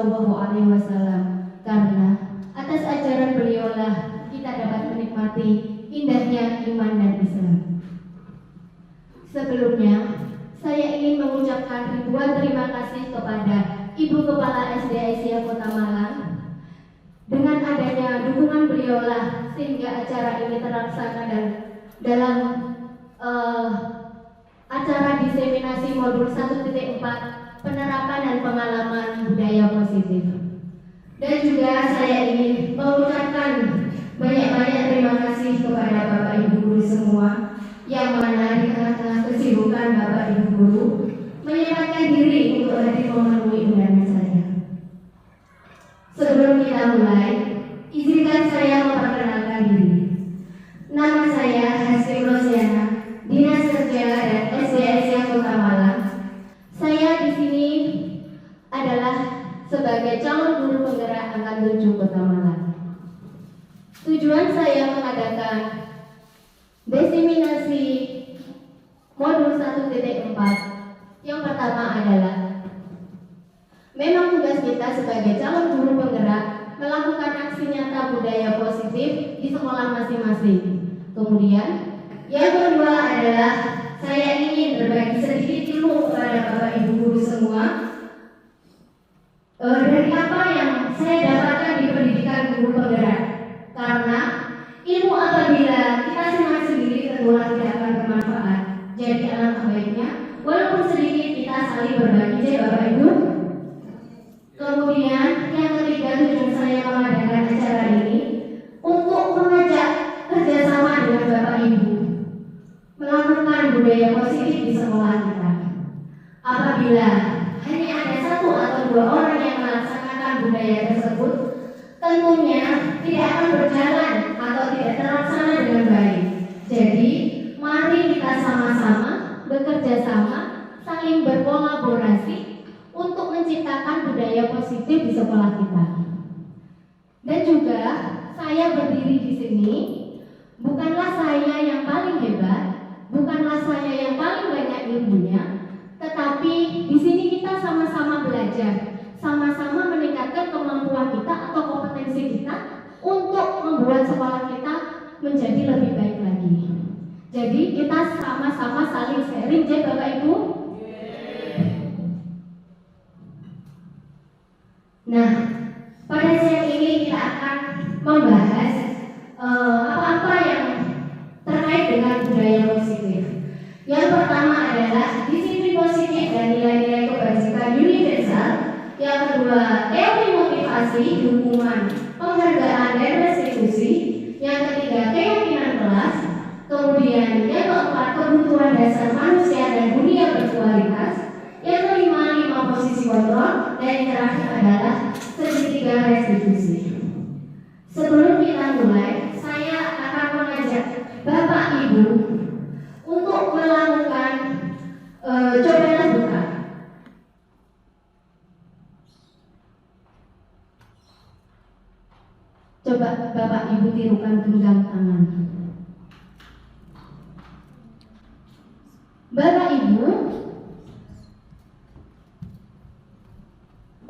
Shallallahu Alaihi Wasallam, karena atas ajaran beliaulah kita dapat menikmati indahnya iman dan Islam. Sebelumnya, saya ingin mengucapkan ribuan terima kasih kepada Ibu Kepala SD Aisyah Kota Malang. Dengan adanya dukungan beliaulah sehingga acara ini terlaksana dan dalam acara diseminasi modul 1.4 penerapan dan pengalaman budaya positif. Dan juga saya ingin mengucapkan banyak-banyak terima kasih kepada Bapak Ibu guru semua yang mana di tengah-tengah kesibukan Bapak Ibu guru menyempatkan diri untuk hadir memenuhi undangan saya. Sebelum kita mulai, izinkan saya memperkenalkan diri. Nama saya Hasri Rosiana, Dinas Kerja dan SD Aisyah Kota Malang. Saya di sini adalah sebagai calon guru penggerak Angkatan 7 Kota Malang. Tujuan saya mengadakan diseminasi modul 1.4 yang pertama adalah memang tugas kita sebagai calon guru penggerak melakukan aksi nyata budaya positif di sekolah masing-masing. Kemudian yang kedua adalah saya ingin berbagi sedikit ilmu kepada Bapak Ibu guru semua dari apa yang saya dapatkan di pendidikan guru penggerak. Karena ilmu apabila kita simak sendiri tentulah tidak akan bermanfaat. Jadi alangkah baiknya walaupun sedikit kita saling berbagi ya Bapak Ibu. Kemudian yang ketiga, tujuan saya mengadakan acara ini untuk mengajak kerjasama dengan Bapak Ibu melakukan budaya positif di sekolah kita. Apabila hanya ada satu atau dua orang yang melaksanakan budaya tersebut, tentunya tidak akan berjalan atau tidak terlaksana dengan baik. Jadi, mari kita sama-sama bekerja sama, saling berkolaborasi untuk menciptakan budaya positif di sekolah kita. Dan juga saya berdiri di sini bukanlah saya yang paling hebat, bukanlah saya yang paling banyak ilmunya, tetapi di sini kita sama-sama belajar, sama-sama meningkatkan kemampuan kita atau kompetensi kita untuk membuat sekolah kita menjadi lebih baik lagi. Jadi kita sama-sama saling sharing ya Bapak Ibu. Nah, pada siang ini kita akan membahas apa-apa yang terkait dengan budaya positif. Yang pertama adalah disiplin positif dan nilai-nilai kebajikan universal. Yang kedua, teori motivasi, dukungan, penghargaan dan restitusi. Yang ketiga, keyakinan kelas. Kemudian yang keempat, kebutuhan dasar manusia dan dunia berkualitas. Yang kelima, 5 posisi kontrol. Dan yang terakhir adalah segitiga restitusi. Sebelum kita mulai, saya akan mengajak Bapak Ibu untuk melakukan cobalah buka. Coba Bapak Ibu tirukan genggam tangan. Bapak Ibu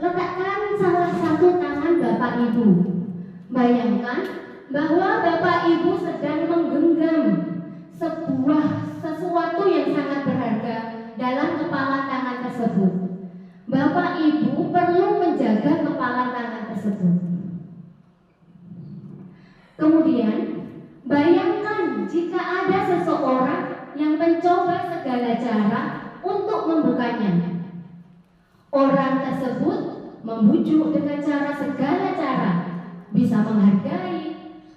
letakkan salah satu tangan Bapak Ibu. Bayangkan bahwa Bapak Ibu sedang menggenggam sesuatu yang sangat berharga dalam kepala tangan tersebut. Bapak Ibu perlu menjaga kepala tangan tersebut. Kemudian bayangkan jika ada seseorang yang mencoba segala cara untuk membukanya. Orang tersebut membujuk dengan segala cara, bisa menghargai,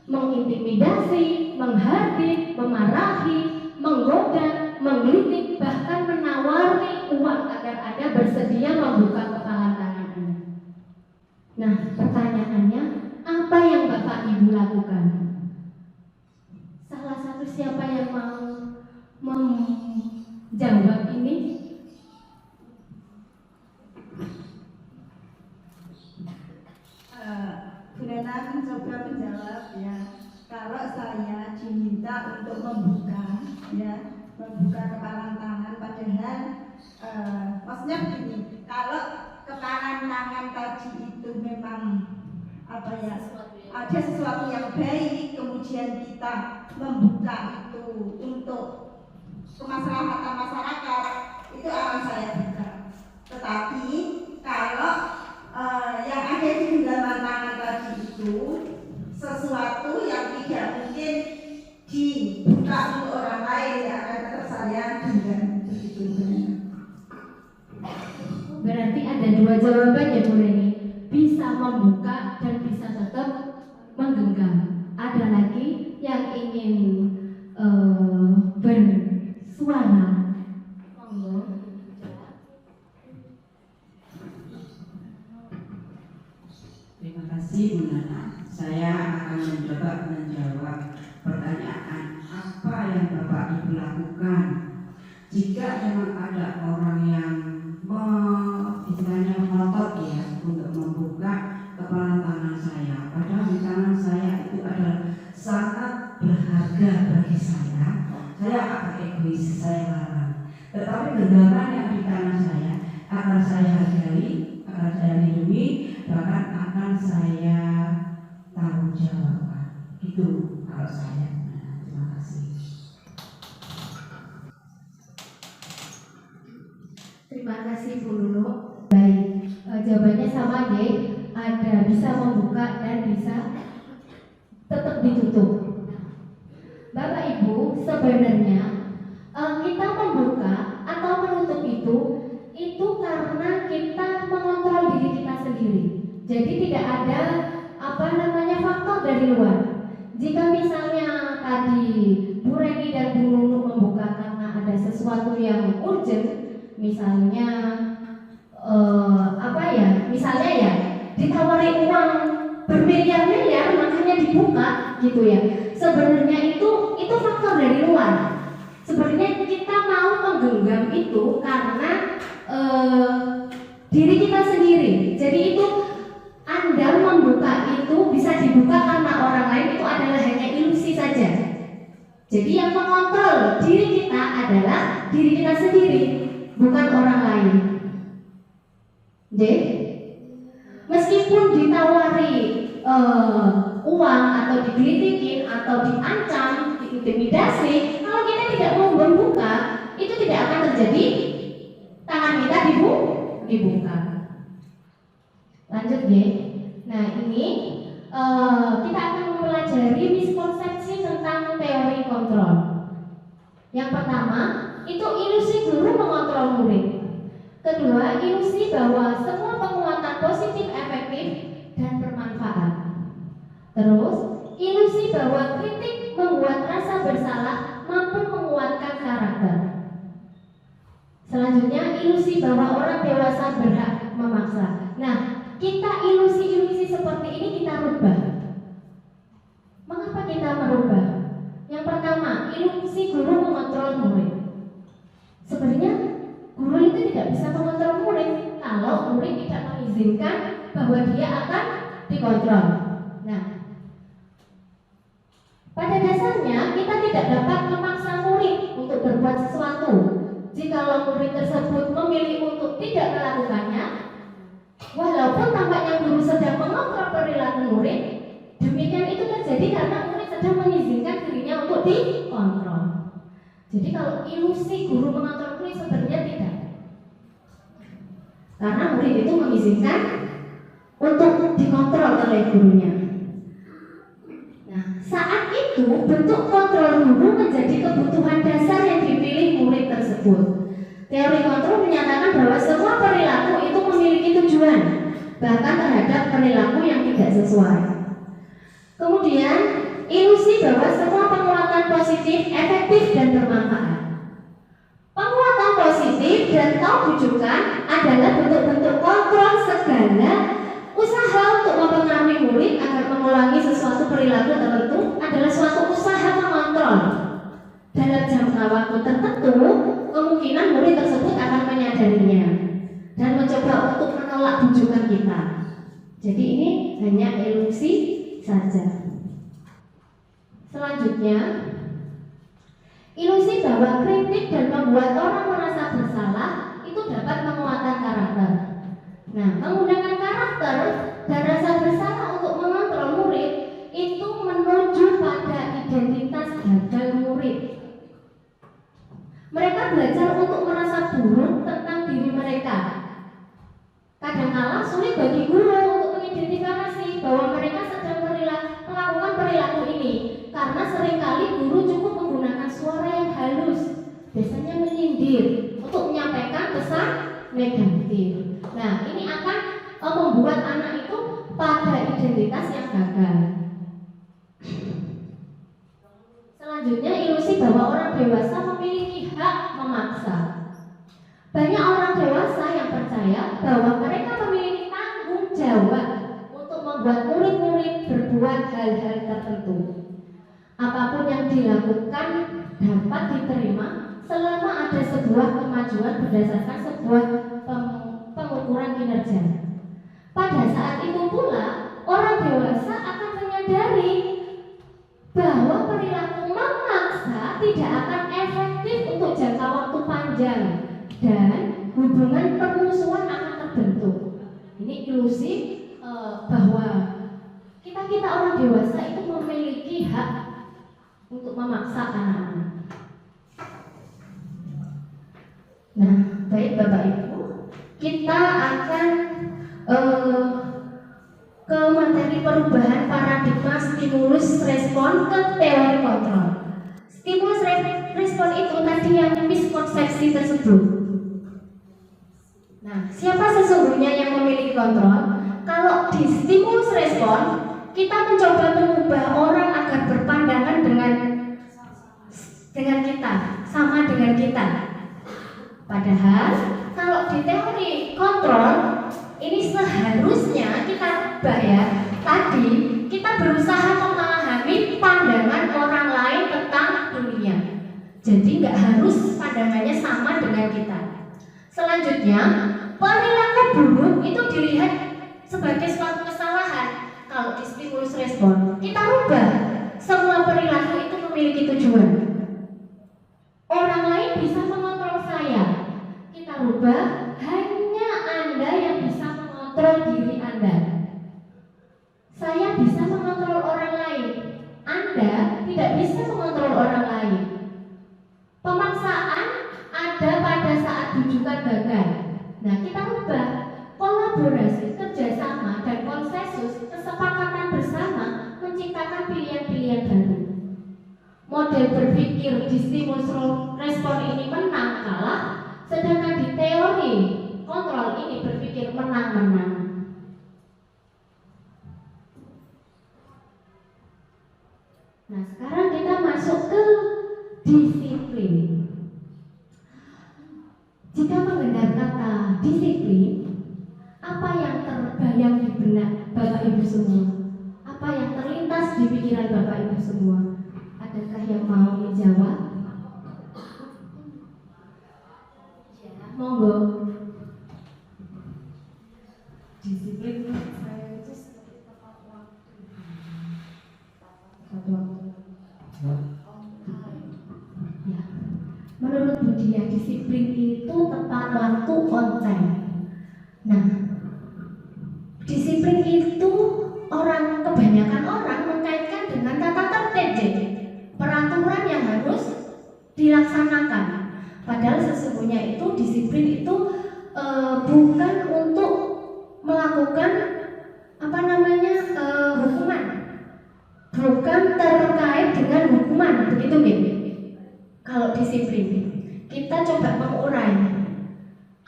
mengintimidasi, menghardik, memarahi, menggoda, menggelitik, bahkan menawari uang agar Anda bersedia membuka kepala tangan Anda. Nah, pertanyaannya, apa yang Bapak Ibu lakukan? Salah satu siapa yang mau menjawab ini? Bu Nena mencoba menjawab ya. Kalau saya diminta untuk membuka kepala tangan, padahal maksudnya begini, kalau kepanan tangan tadi itu memang ada sesuatu yang baik, kemudian kita membuka itu untuk kemaslahatan masyarakat, itu akan saya buka. Tetapi kalau yang ada di genggaman tangan tadi itu sesuatu yang tidak mungkin dibuka untuk orang lain, ya akan tetap saya genggam begitu. Berarti ada dua jawaban ya Bu Reni, bisa membuka dan bisa tetap menggenggam. Ada lagi yang ingin bersuara. Monggo. Terima kasih Bu Nana. Saya akan mencoba menjawab pertanyaan apa yang Bapak Ibu lakukan jika memang ada orang yang istilahnya ngotot ya untuk membuka kepala tangan saya, padahal di tangan saya itu adalah sangat berharga bagi saya akan egois, saya larang. Tetapi genggaman yang di tangan saya akan saya hargai, akan saya lindungi, bahkan akan saya tanggung jawabkan. Itu kalau saya. Terima kasih. Terima kasih Bu Lulu. Baik, jawabannya sama deh. Ada bisa membuka dan bisa tetap ditutup. Bapak Ibu, sebenarnya kita membuka atau menutup itu karena kita mengontrol diri kita sendiri. Jadi tidak ada faktor dari luar. Jika misalnya tadi Bu Reni dan Bu Lulu membuka karena ada sesuatu yang urgent, misalnya misalnya ya ditawari uang bermiliar-miliar makanya dibuka gitu ya. Sebenarnya itu faktor dari luar. Sebenarnya kita mau menggenggam itu karena diri kita sendiri. Jadi itu Anda membuka itu bisa dibuka karena orang lain, itu adalah hanya ilusi saja. Jadi yang mengontrol diri kita adalah diri kita sendiri, bukan orang lain. Meskipun ditawari uang atau digelitikin atau diancam, diintimidasi, kalau kita tidak mau membuka, itu tidak akan terjadi. Tangan kita dibuka. Lanjut ya. Nah ini kita akan mempelajari miskonsepsi tentang teori kontrol. Yang pertama itu ilusi guru mengontrol murid. Kedua, ilusi bahwa semua penguatan positif efektif dan bermanfaat. Terus, ilusi bahwa kritik membuat rasa bersalah mampu menguatkan karakter. Selanjutnya, ilusi bahwa orang dewasa berhak memaksa. Nah, kita ilusi-ilusi seperti ini kita rubah. Mengapa kita merubah? Yang pertama, ilusi guru mengontrol murid. Sebenarnya guru itu tidak bisa mengontrol murid kalau murid tidak mengizinkan bahwa dia akan dikontrol. Nah, pada dasarnya kita tidak dapat memaksa murid untuk berbuat sesuatu. Jikalau murid tersebut memilih untuk tidak melakukannya, walaupun tampaknya guru sedang mengontrol perilaku murid, demikian itu terjadi karena murid sedang mengizinkan dirinya untuk dikontrol. Jadi kalau ilusi guru mengontrol murid sebenarnya tidak, karena murid itu mengizinkan untuk dikontrol oleh gurunya. Nah, saat itu bentuk kontrol guru menjadi kebutuhan dasar yang dipilih murid tersebut. Teori kontrol menyatakan bahwa semua perilaku itu memiliki tujuan, bahkan terhadap perilaku yang tidak sesuai. Kemudian, ilusi bahwa semua penguatan positif, efektif, dan bermanfaat. Penguatan positif dan bujukan adalah bentuk-bentuk kontrol segala usaha untuk mempengaruhi murid agar mengulangi sesuatu perilaku tertentu adalah suatu usaha mengontrol. Dalam jangka waktu tertentu, kemungkinan murid tersebut akan menyadarinya dan mencoba untuk menolak bujukan kita. Jadi ini hanya ilusi saja. Selanjutnya, ilusi bahwa kritik dan membuat orang merasa bersalah itu dapat menguatkan karakter. Nah, menggunakan karakter dan rasa bersalah untuk mengontrol murid itu menuju pada identitas gagal murid. Mereka belajar untuk merasa buruk tentang diri mereka. Kadangkala sulit bagi guru untuk mengidentifikasi bahwa mereka sedang melakukan perilaku ini, karena seringkali guru cukup menggunakan suara yang halus, biasanya menyindir, untuk menyampaikan pesan negatif. Nah, ini akan membuat anak itu pada identitas yang gagal. Selanjutnya, ilusi bahwa orang dewasa memiliki hak memaksa. Banyak orang dewasa yang percaya bahwa mereka memiliki tanggung jawab untuk membuat murid-murid berbuat hal-hal tertentu. Apapun yang dilakukan dapat diterima selama ada sebuah kemajuan berdasarkan sebuah pengukuran kinerja. Pada saat itu pula, orang dewasa akan menyadari bahwa perilaku memaksa tidak akan efektif untuk jangka waktu panjang dan hubungan permusuhan akan terbentuk. Ini ilusi bahwa kita orang dewasa itu memiliki hak untuk memaksa anak-anak. Nah, baik Bapak Ibu, kita akan ke materi perubahan paradigma stimulus respon ke teori kontrol. Stimulus respon itu tadi yang miskonsepsi tersebut. Nah, siapa sesungguhnya yang memiliki kontrol? Kalau di stimulus respon, kita mencoba mengubah orang agar berpandangan dengan kita, sama dengan kita. Padahal kalau di teori kontrol ini seharusnya kita ubah ya. Tadi kita berusaha memahami pandangan orang lain tentang dunia. Jadi nggak harus pandangannya sama dengan kita. Selanjutnya, perilaku buruk itu dilihat sebagai suatu kesalahan. Kalau di stimulus respon, kita rubah semua perilaku itu memiliki tujuan. Orang lain bisa mengontrol saya. Kita rubah hanya Anda yang bisa mengontrol diri Anda. Saya bisa mengontrol orang lain. Anda tidak bisa mengontrol orang lain. Pemaksaan ada pada saat rujukan gagal. Nah, kita rubah kolaborasi, kerjasama, dan konsensus, kesepakatan bersama menciptakan pilihan-pilihan baru. Model berpikir di stimulus respon ini menang kalah, sedangkan di teori kontrol ini berpikir menang-menang. Nah, sekarang kita masuk ke disiplin. Jika mendengar kata disiplin, apa yang terbayang di benak Bapak Ibu semua? Apa yang terlintas di pikiran Bapak Ibu semua? Adakah yang mau menjawab? Ya, monggo. Disiplin saya itu seperti tepat waktu. Tepat waktu. Ya. Menurut Budia, disiplin itu tepat waktu, on time. Nah, disiplin itu kebanyakan orang mengkaitkan dengan tata tertib, peraturan yang harus dilaksanakan. Padahal sesungguhnya itu disiplin itu bukan untuk melakukan hukuman, bukan terkait dengan hukuman, begitu gitu. Kalau disiplin, kita coba mengurai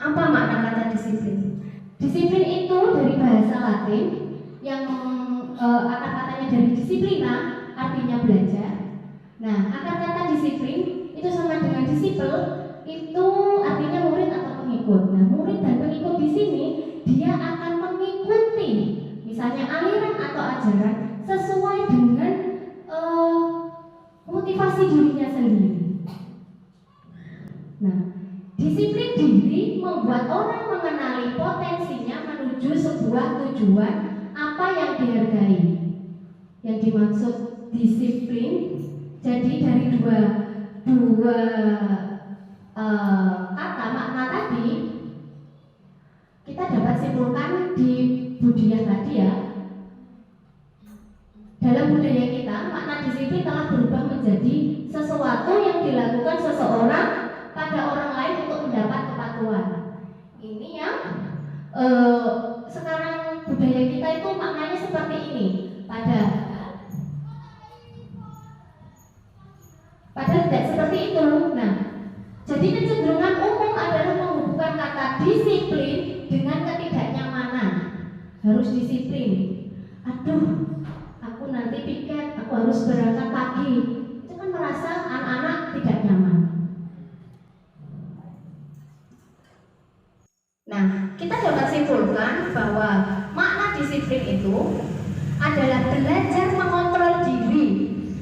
apa makna kata disiplin. Disiplin itu dari bahasa Latin yang akar katanya dari disiplina, artinya belajar. Nah, akar kata disiplin itu sama dengan disipel, itu artinya murid atau pengikut. Nah, murid dan pengikut di sini dia akan mengikuti misalnya aliran atau ajaran sesuai dengan motivasi dirinya sendiri. Nah, disiplin diri membuat orang mengenali potensinya menuju sebuah tujuan apa yang dihargai. Yang dimaksud disiplin jadi dari dua kata makna tadi kita dapat dapat simpulkan di Budiah tadi ya, dalam budaya kita makna disiplin telah berubah menjadi sesuatu yang dilakukan seseorang pada orang lain untuk mendapat kepatuhan. Ini yang sekarang budaya kita itu maknanya seperti ini. Padahal tidak seperti itu. Nah, jadi kecenderungan umum adalah menghubungkan kata disiplin dengan ketidaknyamanan. Harus disiplin. Aduh, aku nanti piket, aku harus berangkat pagi. Itu kan merasa anak-anak tidak nyaman. Nah, kita dapat simpulkan bahwa makna disiplin itu adalah belajar mengontrol diri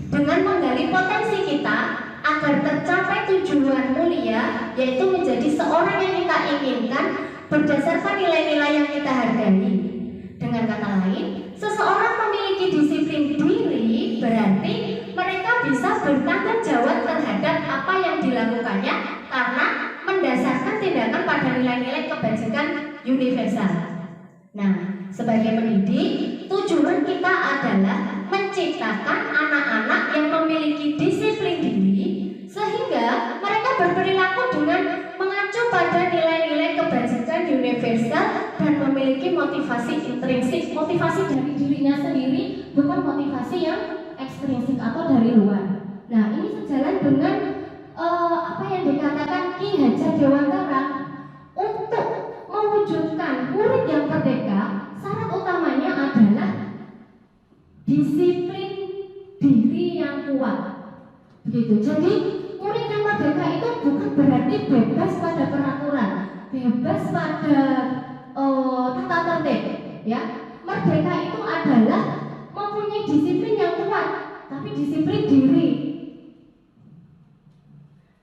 dengan menggali potensi kita agar tercapai tujuan mulia, yaitu menjadi seorang yang kita inginkan berdasarkan nilai-nilai yang kita hargai. Dengan kata lain, seseorang memiliki disiplin diri berarti mereka bisa bertanggung jawab terhadap apa yang dilakukannya karena mendasarkan tindakan pada nilai-nilai kebajikan universal. Nah, sebagai pendidik, tujuan kita adalah menciptakan anak-anak yang memiliki disiplin diri sehingga mereka berperilaku dengan mengacu pada nilai-nilai kebajikan universal dan memiliki motivasi intrinsik, motivasi dari dirinya sendiri, bukan motivasi yang ekstrinsik atau dari luar. Nah, ini sejalan dengan apa yang dikatakan Ki Hajar Dewantara. Untuk mewujudkan murid yang merdeka, syarat utamanya adalah disiplin diri yang kuat. Begitu. Jadi murid yang merdeka itu bukan berarti bebas pada peraturan, bebas pada tata tertib, ya. Merdeka itu adalah mempunyai disiplin yang kuat, tapi disiplin diri.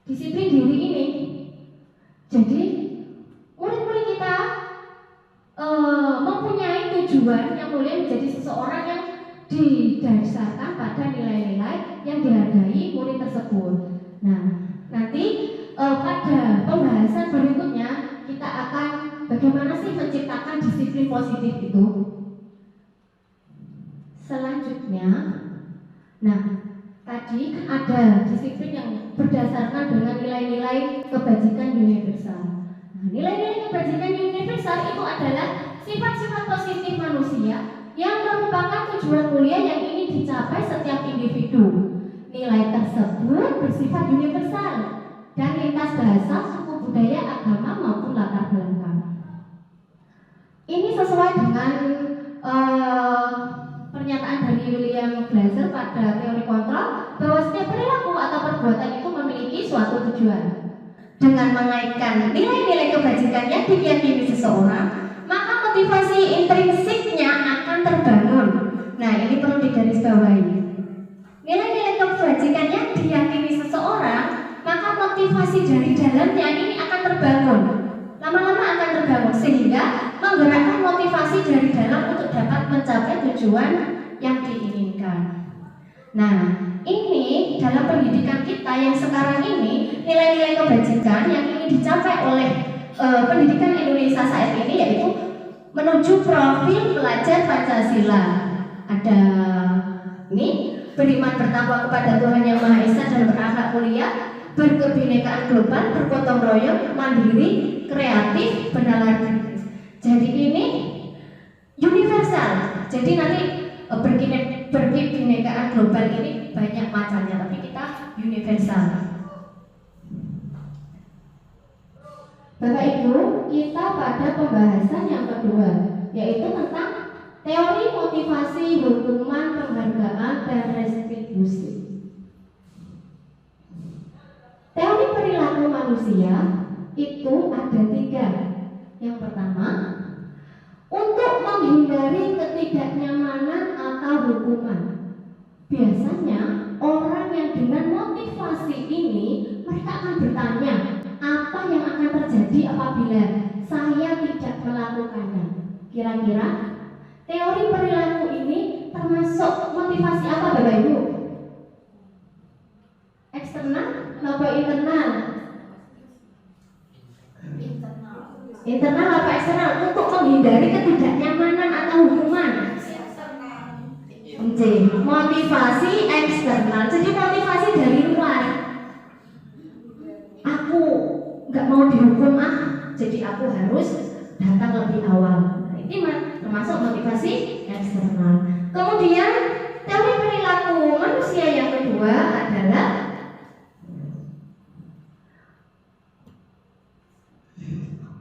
Disiplin diri ini. Jadi murid-murid kita mempunyai tujuan yang mulia menjadi seseorang yang didasarkan pada nilai-nilai yang dihargai murid tersebut. Nah, nanti pada pembahasan berikutnya kita akan bagaimana sih menciptakan disiplin positif itu. Selanjutnya, nah tadi kan ada disiplin yang berdasarkan dengan nilai-nilai kebajikan universal. Nah, nilai-nilai kebajikan universal itu adalah sifat-sifat positif manusia yang merupakan tujuan mulia yang ingin dicapai setiap individu. Nilai tersebut bersifat universal dan lintas bahasa, suku budaya, agama maupun latar belakang. Ini sesuai dengan pernyataan dari William Glasser pada teori kontrol bahwa setiap perilaku atau perbuatan itu memiliki suatu tujuan. Dengan mengaitkan nilai-nilai kebajikan yang diyakini seseorang, maka motivasi intrinsiknya akan terbangun. Nah, ini perlu digarisbawahi. Nilai-nilai kebajikan yang diyakini seseorang, maka motivasi dari dalamnya ini akan terbangun. Lama-lama akan terbangun sehingga menggerakkan motivasi dari dalam untuk dapat mencapai tujuan yang diinginkan. Nah, ini dalam pendidikan kita yang sekarang ini, nilai-nilai kebajikan yang ingin dicapai oleh pendidikan Indonesia saat ini yaitu menuju profil pelajar Pancasila. Ada ini beriman bertakwa kepada Tuhan Yang Maha Esa dan berakhlak mulia, berkebinekaan global, bergotong royong, mandiri, kreatif, bernalar kritis. Jadi ini universal. Jadi nanti berkebinekaan global ini banyak macamnya, tapi kita universal. Bapak Ibu, kita pada pembahasan yang kedua, yaitu tentang teori motivasi, hukuman, penghargaan, dan restitusi. Teori perilaku manusia itu ada 3. Yang pertama, untuk menghindari ketidaknyamanan atau hukuman. Biasanya orang yang dengan motivasi ini mereka akan bertanya, apa yang akan terjadi apabila saya tidak melakukannya? Kira-kira teori perilaku ini termasuk motivasi apa, Bapak Ibu? Eksternal atau internal? Internal apa eksternal? Untuk menghindari ketidaknyamanan atau hukuman. C. Motivasi eksternal. Jadi motivasi dari luar. Aku nggak mau dihukum jadi aku harus datang lebih awal. Nah, ini termasuk motivasi eksternal. Kemudian teori perilaku manusia yang kedua adalah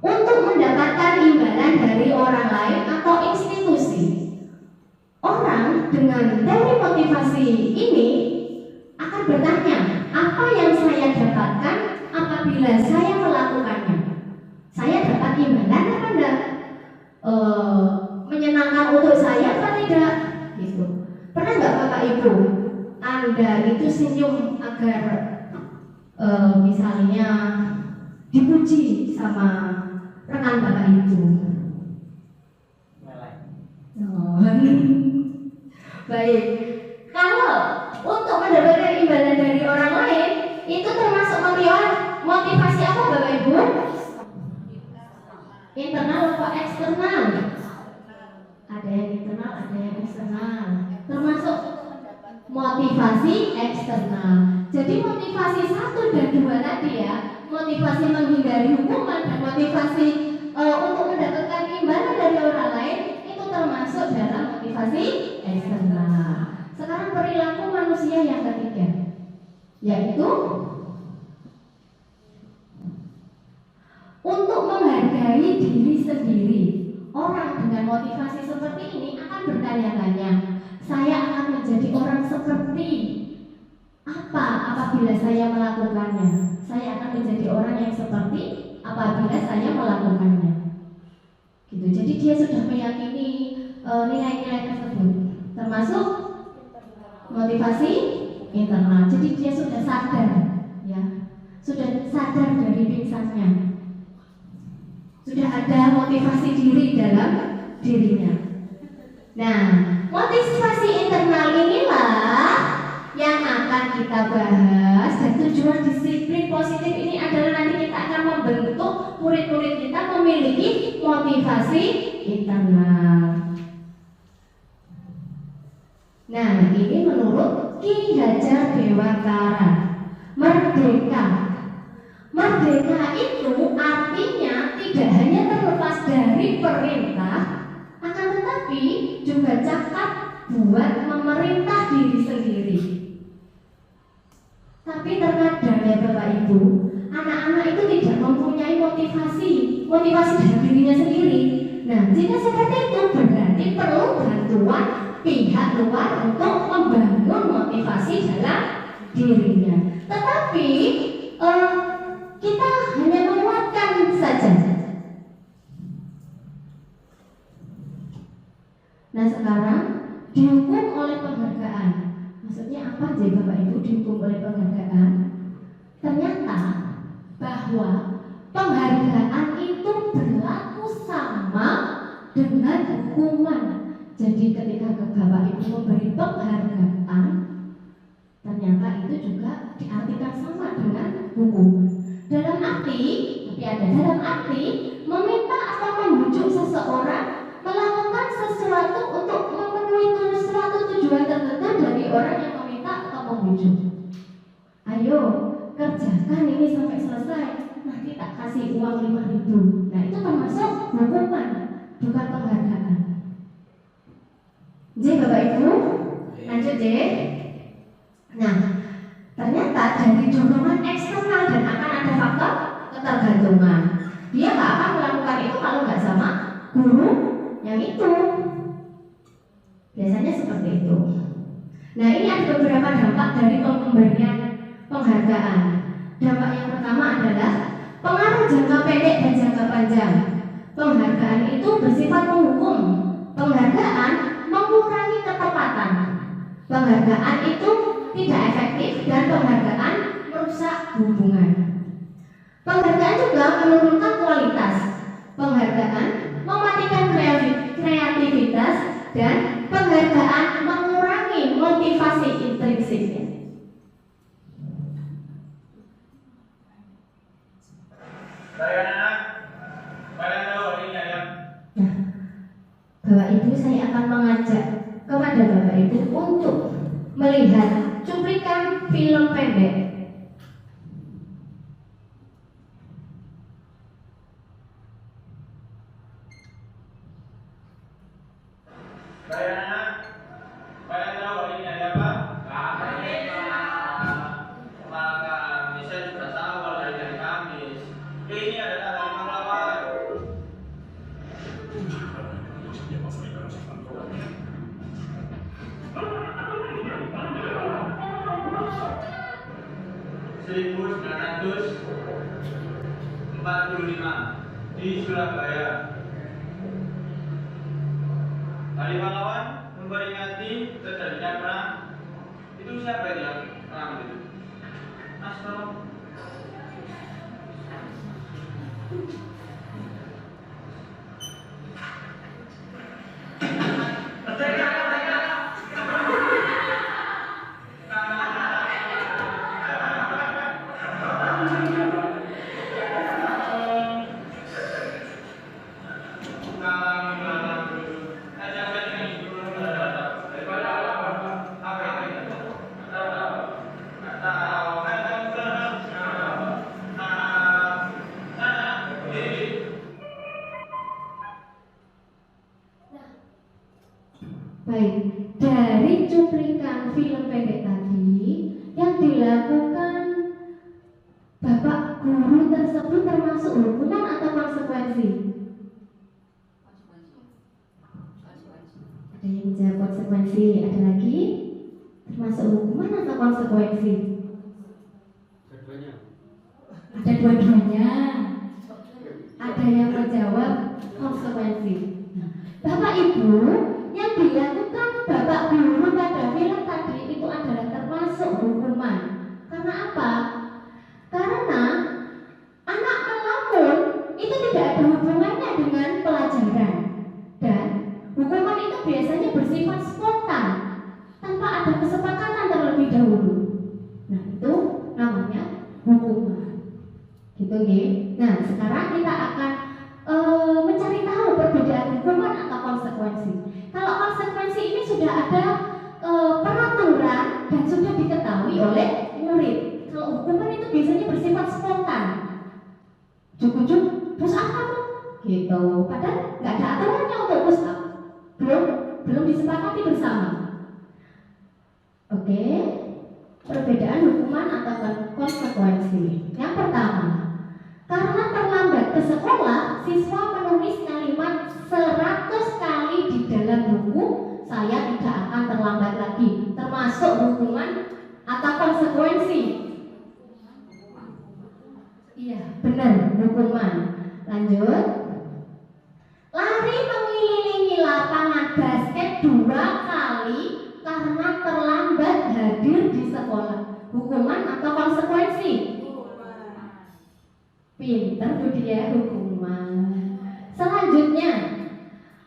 untuk mendapatkan imbalan dari orang lain atau institusi. Orang dengan teori motivasi ini akan bertanya, apa yang saya dapatkan apabila saya melakukannya? Saya dapat imbalan apa enggak? Menyenangkan untuk saya apa tidak? Gitu. Pernah nggak Bapak Ibu Anda itu senyum agar misalnya dipuji sama rekan Bapak Ibu? Baik. Kalau untuk mendapatkan imbalan dari orang lain itu termasuk motivasi apa Bapak Ibu? Internal atau eksternal? Ada yang internal, ada yang eksternal. Termasuk motivasi eksternal. Jadi motivasi 1 dan 2 tadi ya, motivasi menghindari hukuman dan motivasi untuk mendapatkan imbalan dari orang lain itu termasuk dalam motivasi eksternal. Sekarang perilaku manusia yang ketiga, yaitu untuk menghargai diri sendiri. Orang dengan motivasi seperti ini akan bertanya-tanya, saya akan menjadi orang seperti apa apabila saya melakukannya? Saya akan menjadi orang yang seperti apabila saya melakukannya. Gitu. Jadi dia sudah meyakini nilai-nilai tersebut, termasuk motivasi internal. Jadi dia sudah sadar, ya, sudah sadar dari pingsannya. Sudah ada motivasi diri dalam dirinya. Nah, motivasi internal inilah yang akan kita bahas, dan tujuan disiplin positif ini adalah nanti kita akan membentuk murid-murid kita memiliki motivasi internal. Nah, ini menurut Ki Hajar Dewantara. Merdeka. Merdeka itu artinya tidak hanya terlepas dari perintah, akan tetapi juga cakap buat memerintah diri sendiri. Tapi terkadang ya Bapak Ibu, anak-anak itu tidak mempunyai motivasi dalam dirinya sendiri. Nah, jika seperti itu berarti perlu bantuan pihak luar untuk membangun motivasi dalam dirinya. Tetapi kita hanya menguatkan saja. Nah, sekarang dihukum oleh penghargaan. Maksudnya apa sih Bapak Ibu dihukum oleh penghargaan? Ternyata bahwa penghargaan itu berlaku sama dengan hukuman. Jadi ketika Bapak Ibu memberi penghargaan, ternyata itu juga diartikan sama dengan hukuman. Dalam arti meminta atau membujuk seseorang melakukan sesuatu untuk memenuhi suatu tujuan tertentu dari orang yang meminta atau membujuk. Ayo kerjakan ini sampai selesai, nanti tak kasih uang 5.000. Nah, itu termasuk hukuman, bukan penghargaan. Jadi Bapak Ibu, lanjut deh. Nah, ternyata dari dorongan eksternal dan akan ada faktor ketergantungan. Dia nggak akan melakukan itu kalau nggak sama guru yang itu. Biasanya seperti itu. Nah, ini ada beberapa dampak dari pemberian penghargaan. Dampak yang pertama adalah pengaruh jangka pendek dan jangka panjang. Penghargaan itu bersifat menghukum. Penghargaan mengurangi ketepatan. Penghargaan itu tidak efektif dan penghargaan merusak hubungan. Penghargaan juga menurunkan kualitas. Penghargaan mematikan kreativitas dan penghargaan mengurangi motivasi intrinsiknya. Baik anak-anak, pada akan mengajak kepada Bapak Ibu untuk melihat cuplikan film pendek. Kalian tahu hari ini ada apa? Kamis. Maka saya sudah tahu kalau hari Kamis. Ini adalah hari pahlawan. (1945) di Surabaya. Hari pahlawan memperingati terjadinya perang. Itu siapa yang perang itu? Mas tolong. Baik, dari cuplikan film pendek tadi yang dilakukan Bapak guru tersebut termasuk hukuman atau konsekuensi? Ada yang menjawab konsekuensi, ada lagi? Termasuk hukuman atau konsekuensi? Ada dua-duanya. Ada yang menjawab konsekuensi. Bapak Ibu, yang dilakukan Bapak guru pada film tadi itu adalah termasuk hukuman. Karena apa? Karena anak melamun itu tidak ada hubungannya dengan pelajaran, dan hukuman itu biasanya bersifat spontan tanpa ada kesepakatan terlebih dahulu. Nah, itu namanya hukuman. Gitu nggih. Nah, sekarang kita akan mencari tahu perbedaan hukuman atau konsekuensi. Kalau konsekuensi ini sudah ada peraturan dan sudah diketahui oleh murid. Kalau hukuman itu biasanya bersifat spontan. Juk-juk, push up kamu, gitu. Padahal nggak ada aturannya untuk push up. Belum disepakati bersama. Oke, perbedaan hukuman atau konsekuensi. Yang pertama, karena terlambat ke sekolah, siswa menulis kalimat 100 kali di dalam buku, saya tidak akan terlambat lagi. Termasuk hukuman atau konsekuensi? Iya, benar, hukuman. Lanjut. Lari mengelilingi lapangan basket 2 kali karena terlambat hadir di sekolah. Hukuman atau konsekuensi? Pinter Bu dia, hukuman. Selanjutnya,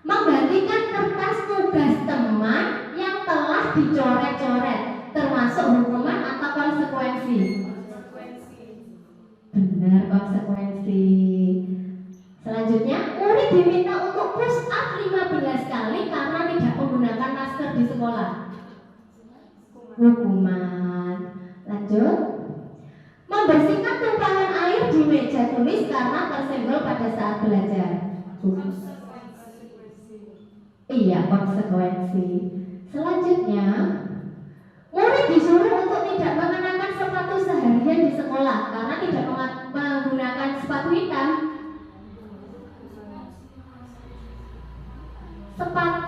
menggantikan kertas tugas teman yang telah dicoret-coret, termasuk hukuman atau konsekuensi? Benar, konsekuensi. Selanjutnya, murid diminta untuk push up 15 kali karena tidak menggunakan masker di sekolah. Hukuman. Lanjut. Membersihkan tumpahan air di meja tulis karena tersenggol pada saat belajar. Iya, konsekuensi. Selanjutnya, murid disuruh untuk tidak mengenakan sepatu seharian di sekolah karena tidak menggunakan sepatu hitam.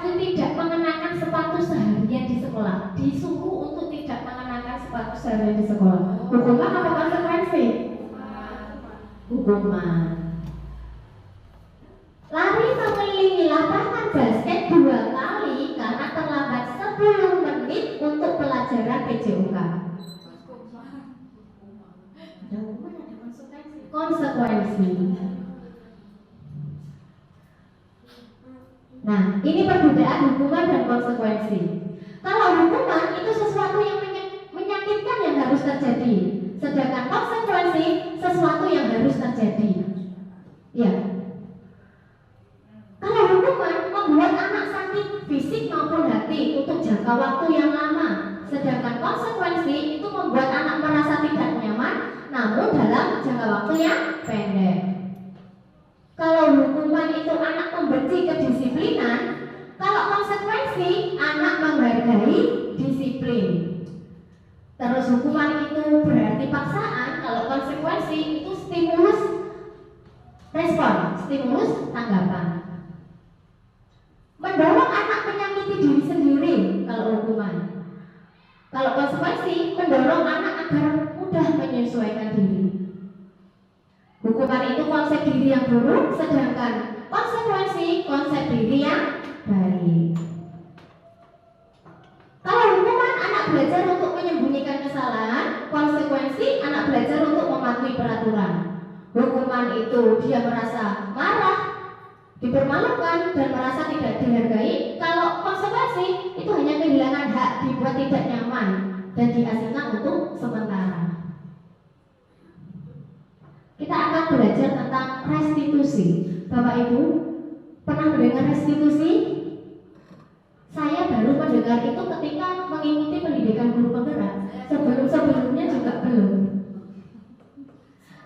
Tidak mengenakan sepatu seharian di sekolah. Disuruh untuk tidak mengenakan sepatu seharian di sekolah. Hukuman atau konsekuensi? Hukuman. Lari mengelilingi lapangan basket 2 kali karena terlambat 10 menit untuk pelajaran PJOK. Ada hukuman, ada konsekuensi. Konsekuensi. Nah, ini perbedaan hukuman dan konsekuensi. Kalau hukuman itu sesuatu yang menyakitkan yang harus terjadi, sedangkan konsekuensi sesuatu yang harus terjadi. Ya. Kalau hukuman membuat anak sakit fisik jangka waktu yang lama. Sedangkan konsekuensi itu membuat anak merasa tidak nyaman, namun dalam jangka waktu yang pendek. Kalau hukuman itu anak membenci kedisiplinan, kalau konsekuensi anak menghargai disiplin. Terus hukuman itu berarti paksaan, kalau konsekuensi itu stimulus respon, stimulus tanggapan. Mendorong anak menyakiti diri sendiri kalau hukuman. Kalau konsekuensi mendorong anak agar mudah menyesuaikan diri. Hukuman itu konsep diri yang buruk, sedangkan konsekuensi konsep diri yang baik. Kalau hukuman anak belajar untuk menyembunyikan kesalahan, konsekuensi anak belajar untuk mematuhi peraturan. Hukuman itu dia merasa marah, dipermalukan, dan merasa tidak dihargai. Kalau konsekuensi itu hanya kehilangan hak, dibuat tidak nyaman, dan diasingkan untuk sementara. Kita akan belajar tentang restitusi. Bapak Ibu pernah mendengar restitusi? Saya baru mendengar itu ketika mengikuti pendidikan guru penggerak. Sebelumnya juga belum.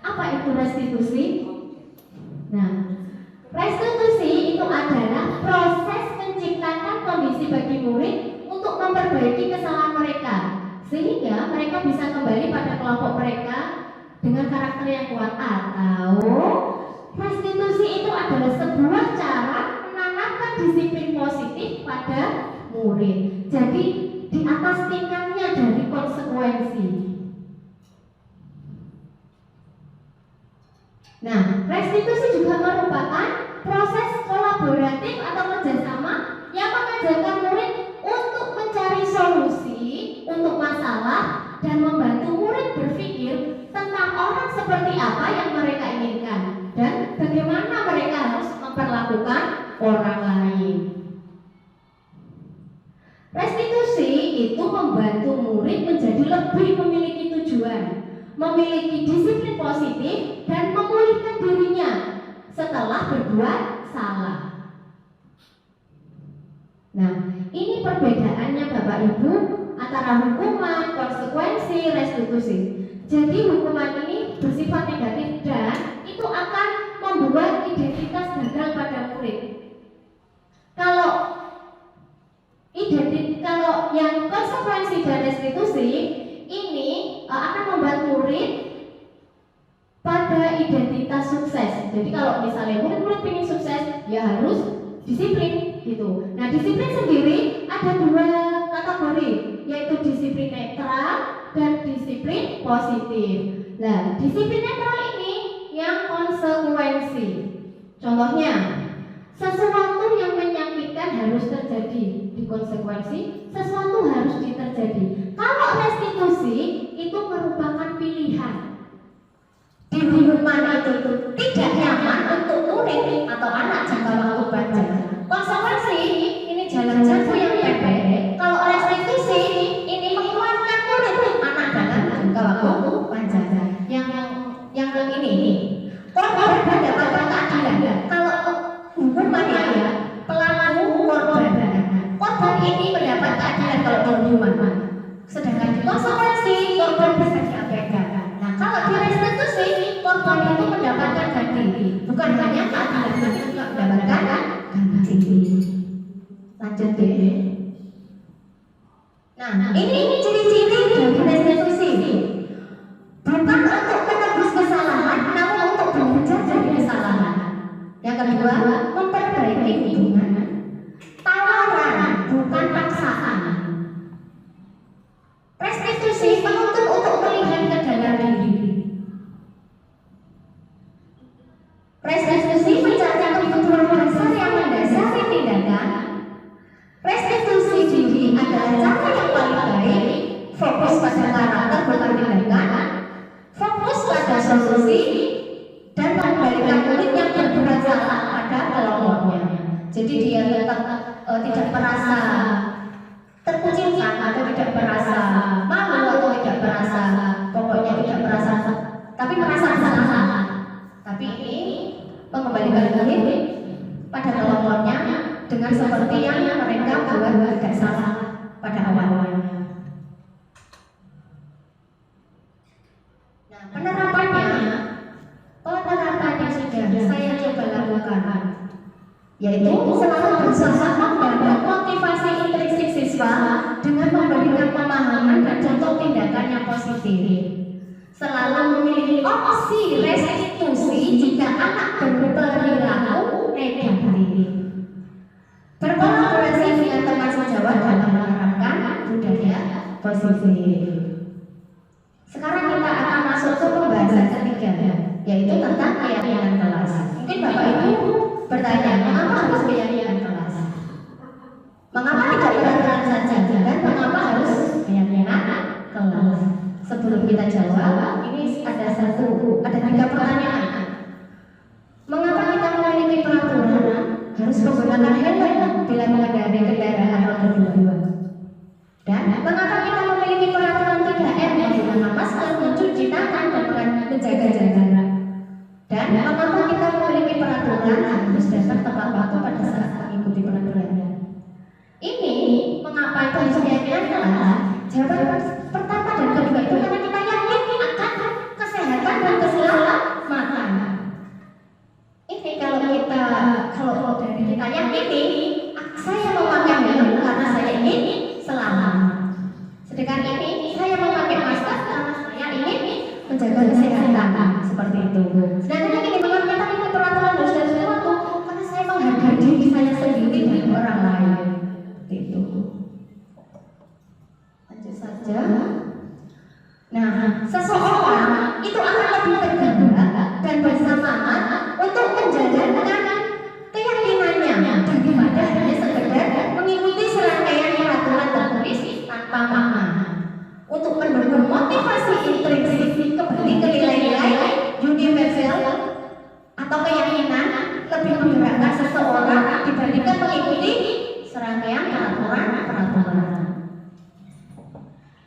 Apa itu restitusi? Nah, restitusi itu adalah proses menciptakan kondisi bagi murid untuk memperbaiki kesalahan mereka, sehingga mereka bisa kembali pada kelompok mereka dengan karakter yang kuat. Atau restitusi itu adalah sebuah cara menanamkan disiplin positif pada murid. Jadi di atas tingkatnya dari konsekuensi. Nah, restitusi juga merupakan proses kolaboratif atau kerjasama yang mengajarkan murid untuk mencari solusi untuk masalah dan membantu murid berpikir tentang orang seperti apa yang mereka inginkan dan bagaimana mereka harus memperlakukan orang lain. Restitusi itu membantu murid menjadi lebih memiliki tujuan, memiliki disiplin positif, dan memulihkan dirinya setelah berbuat salah. Nah, ini perbedaannya Bapak Ibu antara hukuman, konsekuensi, restitusi. Jadi hukuman ini bersifat negatif dan itu akan membuat identitas gagal pada murid. Kalau yang konsekuensi dan restitusi ini akan membuat murid pada identitas sukses. Jadi kalau misalnya murid-murid ingin sukses, ya harus disiplin gitu. Nah, disiplin sendiri ada dua kategori, yaitu disiplin netral dan disiplin positif. Nah, disiplin netral ini yang konsekuensi. Contohnya, sesuatu yang menyakitkan harus terjadi di konsekuensi, sesuatu harus terjadi. Kalau restitusi itu merupakan pilihan. Di mana itu tidak nyaman untuk murid atau anak jangka waktu panjang. Konsekuensi ini jalan jangka yang pendek. Kalau restitusi ini mengeluarkan murid anak dalam jangka waktu panjang. Yang ini korban mendapatkan keadilan. Kalau hukuman ya pelaku korban ini mendapat keadilan kalau berhukuman. Sedangkan di konsekuensi korban bisa diabaikan. Nah, kalau di restitusi korban itu mendapatkan ganti, bukan hanya keadilan, tapi juga mendapatkan ganti. Lanjut deh. Nah, ini ciri-ciri dari restitusi. Bukan untuk menebus kesalahan, namun untuk belajar dari kesalahan. Yang kedua, memperbaiki hubungan. Tawaran, bukan paksaan. Restitusi menuntut untuk melihat ke dalam diri. Restitusi mencatat kebutuhan dasar yang mendasari tindakan. Restitusi diri adalah cara yang paling baik, fokus pada karakter bukan tindakan, fokus pada solusi, dan mengembalikan murid yang berbuat salah pada kelompoknya. Jadi dia tetap tidak merasa terkucilkan atau tidak merasa malu atau tidak merasa, pokoknya tidak merasa, tapi merasa salah. Tapi ini mengembalikan murid pada kelompoknya dengan seperti yang mereka buat tidak salah pada sudah saya coba lakukan, yaitu selalu berusaha membangun motivasi intrinsik siswa dengan memberikan pemahaman dan contoh tindakan yang positif. Selalu memiliki opsi restitusi jika anak berperilaku negatif. Berkolaborasi dengan teman sejawat dalam menerapkan budaya positif. Sekarang kita akan masuk ke pembahasan ketiga, yaitu tentang keyakinan kelas. Mungkin Bapak Ibu bertanya, mengapa harus keyakinan kelas? Mengapa tidak peraturan saja? Dan mengapa harus keyakinan kelas? Sebelum kita jawab, ini ada tiga pertanyaan. Mengapa kita memiliki peraturan harus menggunakan helm bila mengendarai kendaraan roda dua? Dan mengapa kita memiliki peraturan 3M menggunakan masker, mencuci tangan, dan menjaga jarak? Dan mengapa kita memiliki peraturan harus datang tepat waktu pada saat mengikuti peraturan? Ini mengapa itu harus keyakinan kelas? Jawaban pertama dan kedua itu karena kita yakin akan kesehatan dan keselamatan. Ini kalau dari kita yakini, saya memakai helm karena saya ingin selamat. Sedangkan ini saya memakai masker karena saya ingin menjaga kesehatan, seperti itu. Sedangkan ini mengapa kita ingin peraturan harus dari sesuatu karena saya menghargai diri saya sendiri dan orang lain. Itu. Lanjut saja. Nah, seseorang itu akan lebih tergerak dan bersemangat untuk menjalankan keyakinannya daripada hanya sekedar mengikuti serangkaian peraturan tertulis tanpa makna. Untuk mendukung motivasi intrinsik kembali ke nilai-nilai universal atau keyakinan lebih menggerakkan seseorang dibandingkan mengikuti serangkaian peraturan.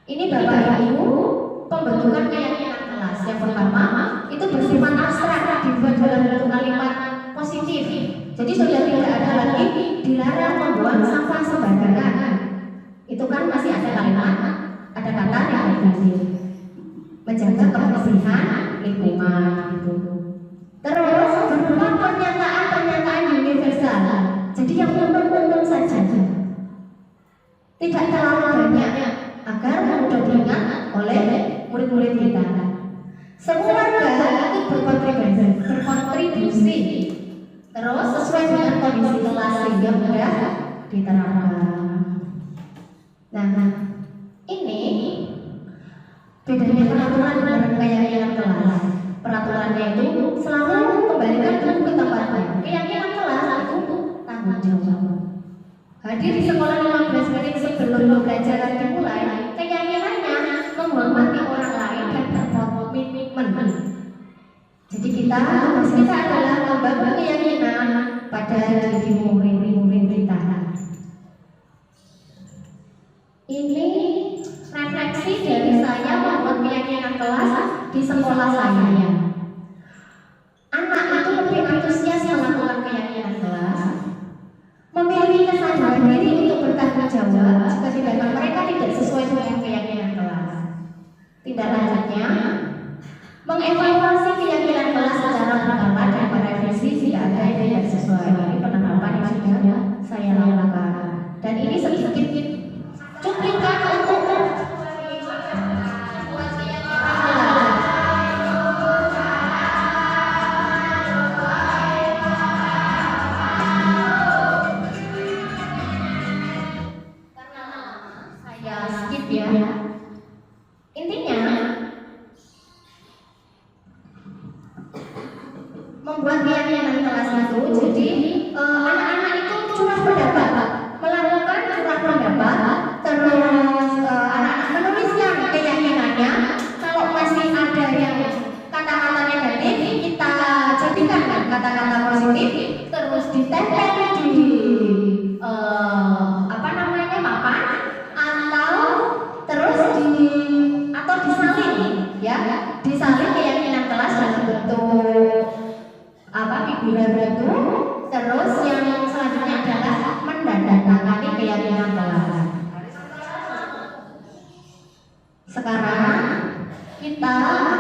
Ini Bapak Ibu pembentukan keyakinan kelas. Yang pertama itu bersifat abstrak, dibuat dalam bentuk kalimat positif. Jadi sudah tidak ada lagi dilarang membuang sampah sembarangan. Itu kan masih ada kalimat, ada kata negatif, menjaga kebersihan lingkungan gitu. Terus berupa pernyataan universal. Jadi yang umum saja, tidak terlalu banyak agar mudah diingat oleh murid-murid kita. Semua warga itu berkontribusi, terus sesuai dengan kondisi kelas sehingga mudah diterapkan. Nah, ini bedanya peraturan dengan keyakinan kelas. Peraturannya itu selalu kembalikan ke tempatnya. Keyakinan kelas itu tanggung jawab. Hadir di sekolah 15 menit sebelum pembelajaran dimulai, keyakinannya menghormati orang lain dan berkomitmen. Jadi kita adalah membangun keyakinan pada diri murid-murid kita. Ini refleksi dari saya membuat keyakinan kelas di sekolah saya. Anak itu lebih antusias melakukan keyakinan kelas, memiliki kesadaran diri untuk bertanggung jawab jika tindakan mereka tidak sesuai dengan keyakinan kelas. Tindak lanjutnya, mengevaluasi keyakinan kelas secara berkala dan merevisi jika ada yang tidak sesuai. Ini penerapan yang sudah saya lakukan. Dan ini sedikit cuplikan untuk membuat keyakinan kelas itu. Jadi anak-anak itu curah pendapat, melakukan curah pendapat, terus anak-anak menuliskan keyakinannya. Kalau masih ada yang kata-kata negatif, kita jadikan kata-kata positif, terus ditempel di papan, atau terus disalin, ya, disalin keyakinan kelas dalam bentuk figuran itu. Terus yang selanjutnya adalah menandatangani keyakinan kelas. Sekarang kita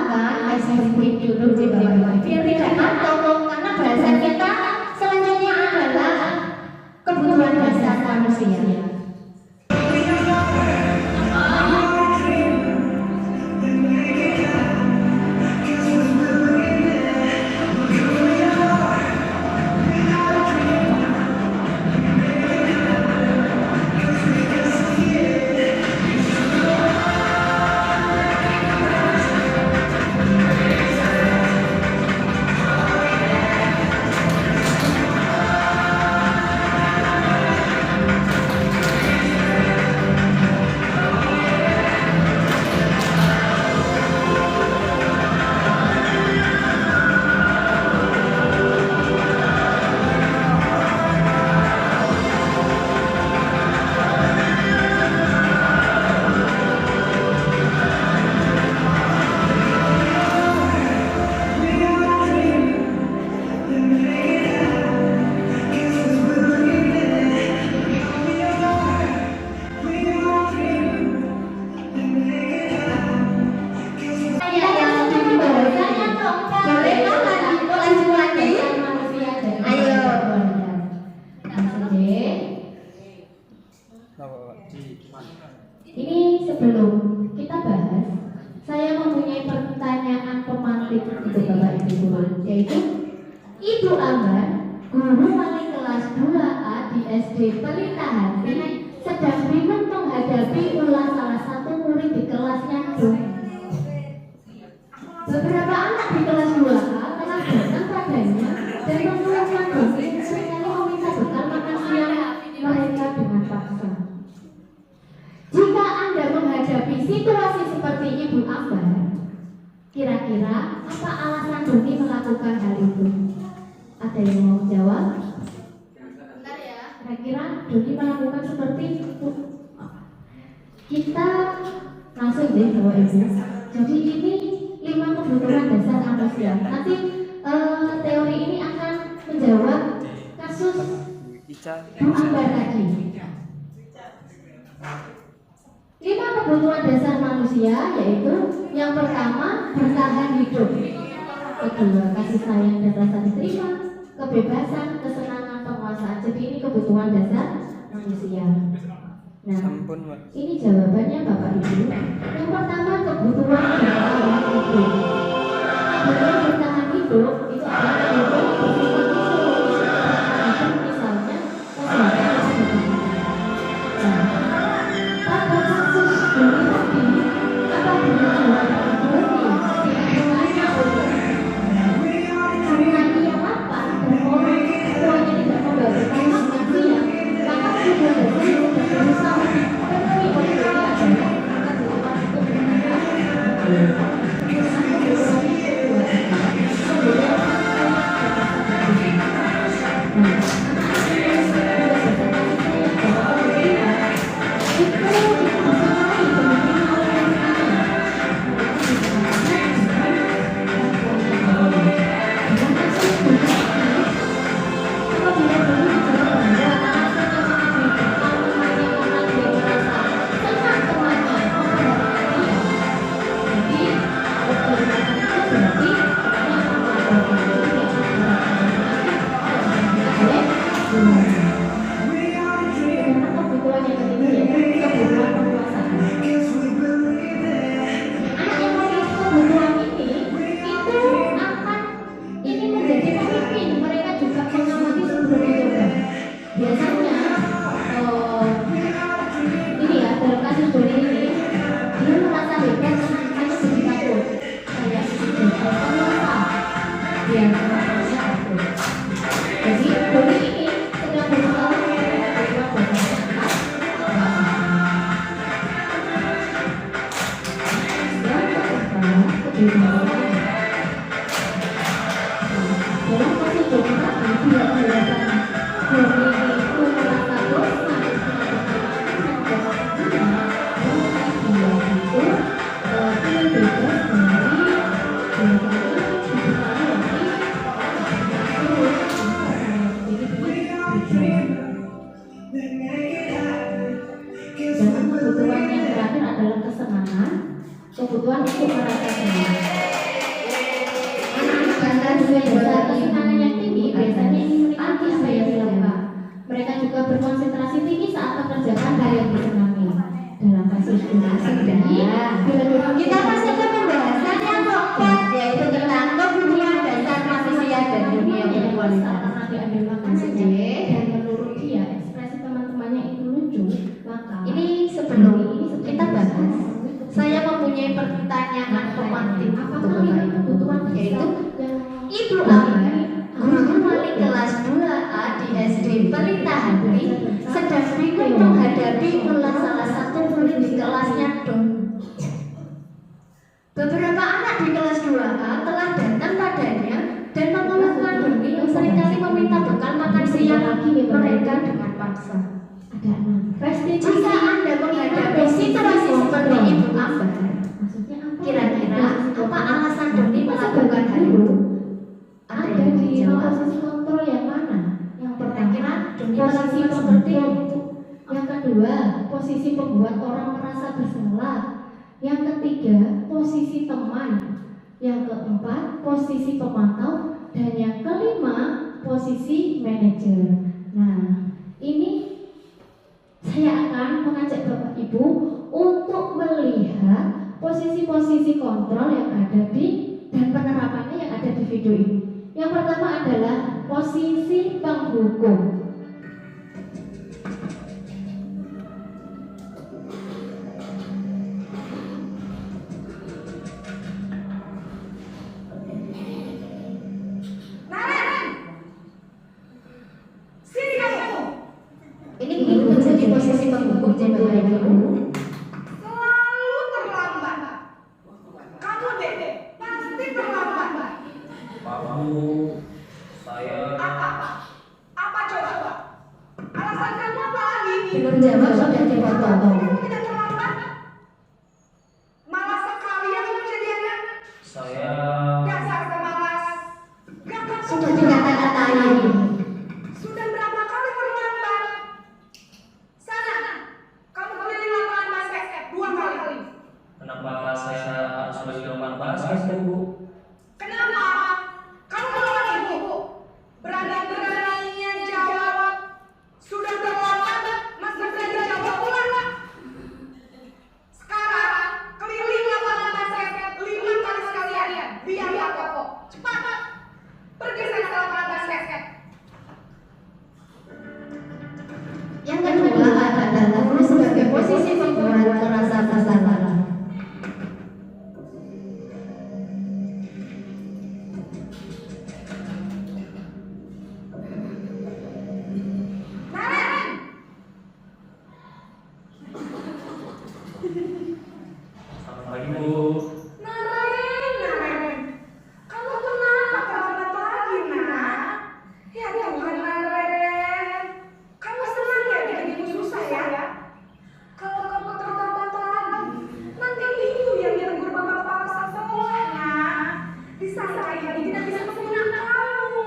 akan eksekusi dulu di bawah, biar tidak ngantuk karena Ibu Ambar, guru wali kelas 2A di SD Pelita Hati, sedang bingung menghadapi ulah salah satu murid di kelasnya. Beberapa anak di kelas 2A telah datang padanya dan mengeluarkan dosis seringkali meminta bekal makan siang mereka dengan paksa. Jika Anda menghadapi situasi seperti Ibu Ambar, kira-kira apa alasan Doni melakukan hal itu? Ada yang mau jawab? Bentar ya. Kira-kira Doni melakukan seperti itu. Kita langsung deh Bapak Ibu. Jadi ini 5 kebutuhan dasar manusia. Nanti teori ini akan menjawab kasus Bu Ambar tadi. 5 kebutuhan dasar manusia yaitu yang pertama bertahan hidup, kedua kasih sayang dan rasa diterima, kebebasan, kesenangan, penguasaan. Jadi ini kebutuhan dasar manusia. Nah, ini jawabannya Bapak Ibu. Yang pertama kebutuhan bertahan hidup. Kebutuhan bertahan hidup itu adalah kebutuhan yang bersifat fisiologis, misalnya kesehatan. Nah, pada kasus Doni tadi, apabila jawaban Doni semuanya ia lapar dan orang tuanya tidak memberikan makan siang, maka kebutuhan dasar itu berusaha memenuhi oleh Doni adalah maka dilakukan untuk kebutuhan yang ketiga yaitu kebutuhan penguasaan. Anak yang memiliki kebutuhan itu akan ingin menjadi pemimpin. Mereka juga mengamati sebelum dicoba. Biasanya ini ya dalam kasus Doni ini dia merasa hebat hanya jadi takut kayak penguasa dia merasa takut. Jadi Doni ini sedang berusaha dalam kasus Doni tadi dia kelihatan Doni itu merasa dosa dan kebutuhan yang terakhir adalah kesenangan. Kebutuhan untuk merasa senang. Anak-anak bandar juga besar kesenangan yang tinggi biasanya ingin menikmati apa yang dilakukan. Mereka juga berkonsentrasi tinggi saat mengerjakan hal yang disenangi. Dalam kasus ini, kita masih ke pembahasan yang keempat yaitu tentang kebutuhan dasar manusia dan dunia berkualitas. Nanti ada maksudnya dan menurut dia ekspresi teman-temannya itu lucu. Maka ini sebelum kita bahas, saya mempunyai pertanyaan pemantik. Apakah ini kebutuhan yaitu Ibu Ambar, guru wali kelas 2A di SD Pelita Hati, sedang bingung menghadapi ulah salah satu murid di kelasnya. Beberapa anak di kelas 2A telah datang padanya dan mengeluhkan Doni yang seringkali meminta bekal makan siang mereka dengan paksa. Ada 6. Jika Anda menghadapi situasi seperti Ibu Ambar, kira-kira apa alasan Doni melakukan hal itu? Ada di posisi kontrol yang mana? Yang pertama, posisi pengertian itu. Yang kedua, posisi pembuat orang merasa bersalah. Yang ketiga, posisi teman. Yang keempat, posisi pemantau. Dan yang kelima, posisi manajer. Nah, ini saya akan mengajak Bapak Ibu untuk melihat posisi-posisi kontrol yang ada di dan penerapannya yang ada di video ini. Yang pertama adalah posisi penghukum. Sini kamu. Ini ibu menjadi posisi penghukum jadi Bapak Ibu. Selalu terlambat. Kamu Dede pasti terlambat. Maaf, saya Apa coba? Alasan kamu apa lagi? Belum jawab sudah dipotong. Kamu tidak terlambat. Malas sekali ya kamu jadiannya. saya Dasar pemalas. Gak Sudah dikata-katain ini. Sudah berapa kali terlambat? Sana, kamu keliling lapangan basket 2 kali. kenapa saya harus berjuang basket, Bu? Kenapa? Kamu melawan ibu. Berani-beraninya jawab. Sudah terlambat, masih berani jawab pula. Sekarang keliling lapangan basket 5 kali sekalian. Biar kapok. Cepat. Pergi sana ke lapangan basket. Yang kedua adalah guru sebagai posisi pembuat merasa bersalah. Naren! Selamat pagi, Bu. Naren. Kamu kenapa terlambat lagi, Nak? Ya Tuhan, Naren. Kamu senang ya bikin ibu susah ya? Kalau kamu terlambat lagi, nanti ibu yang ditegur bapak kepala sekolahnya. Disangka ibu tidak bisa ketemu kamu.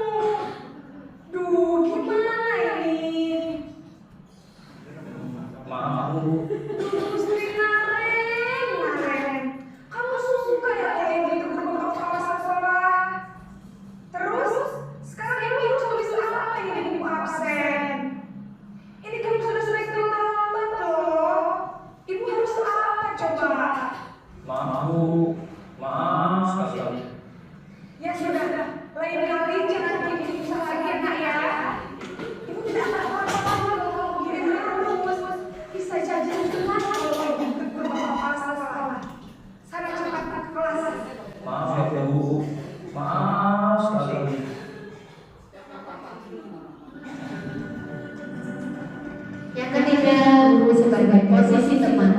Duh, gimana ini? Maaf, Bu. Gusti Naren. Kamu suka ya kalau ibu ditegur bapak kepala sekolah? Terus, sekarang ibu tulis apa ini ibu absen? Ini kan sudah terlambat loh. Ibu harus apa coba? Maaf, Bu. Maaf sekali. Ya sudah, lain kali jangan bikin ibu salah lagi ya, Nak ya. Ibu tidak apa-apa kalau gini terus. Bisa jajan dengan kalau ibu ditegur bapak kepala sekolah. Sana cepat ke kelas. Maaf ya, Bu. Maaf sekali. Yang ketiga guru sebagai posisi teman.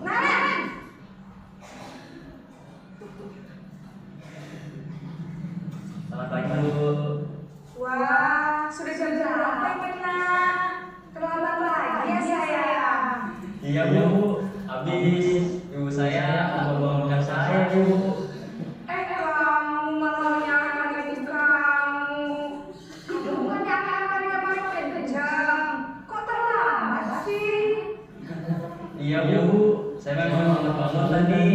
Naren! Selamat pagi, Bu. Wah, sudah jam berapa ini, Nak? Terlambat lagi ya sayang. Iya, Bu. Habis ibu saya membangunkan saya, Bu. Kamu malah menyalahkan ibu kamu. Kamu bukannya akan yang paling kejam. Kok terlambat sih? Iya, Bu. Saya memang bangun tadi.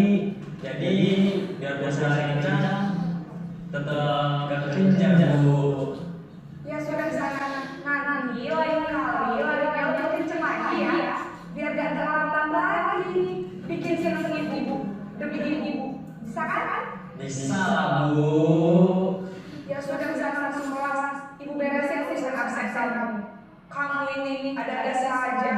Jadi biar puasa kencang tetap gak kencang, Bu. Ya sudah sana. Nanti lain kali yang kenceng lagi ya. Biar gak terlambat lagi. Bikin seneng ibu demi ibu. Bisa kan? Bisa lah, Bu. Ya sudah sana langsung kelas. Ibu beresin sistem absen kamu. Kamu ini ada-ada saja.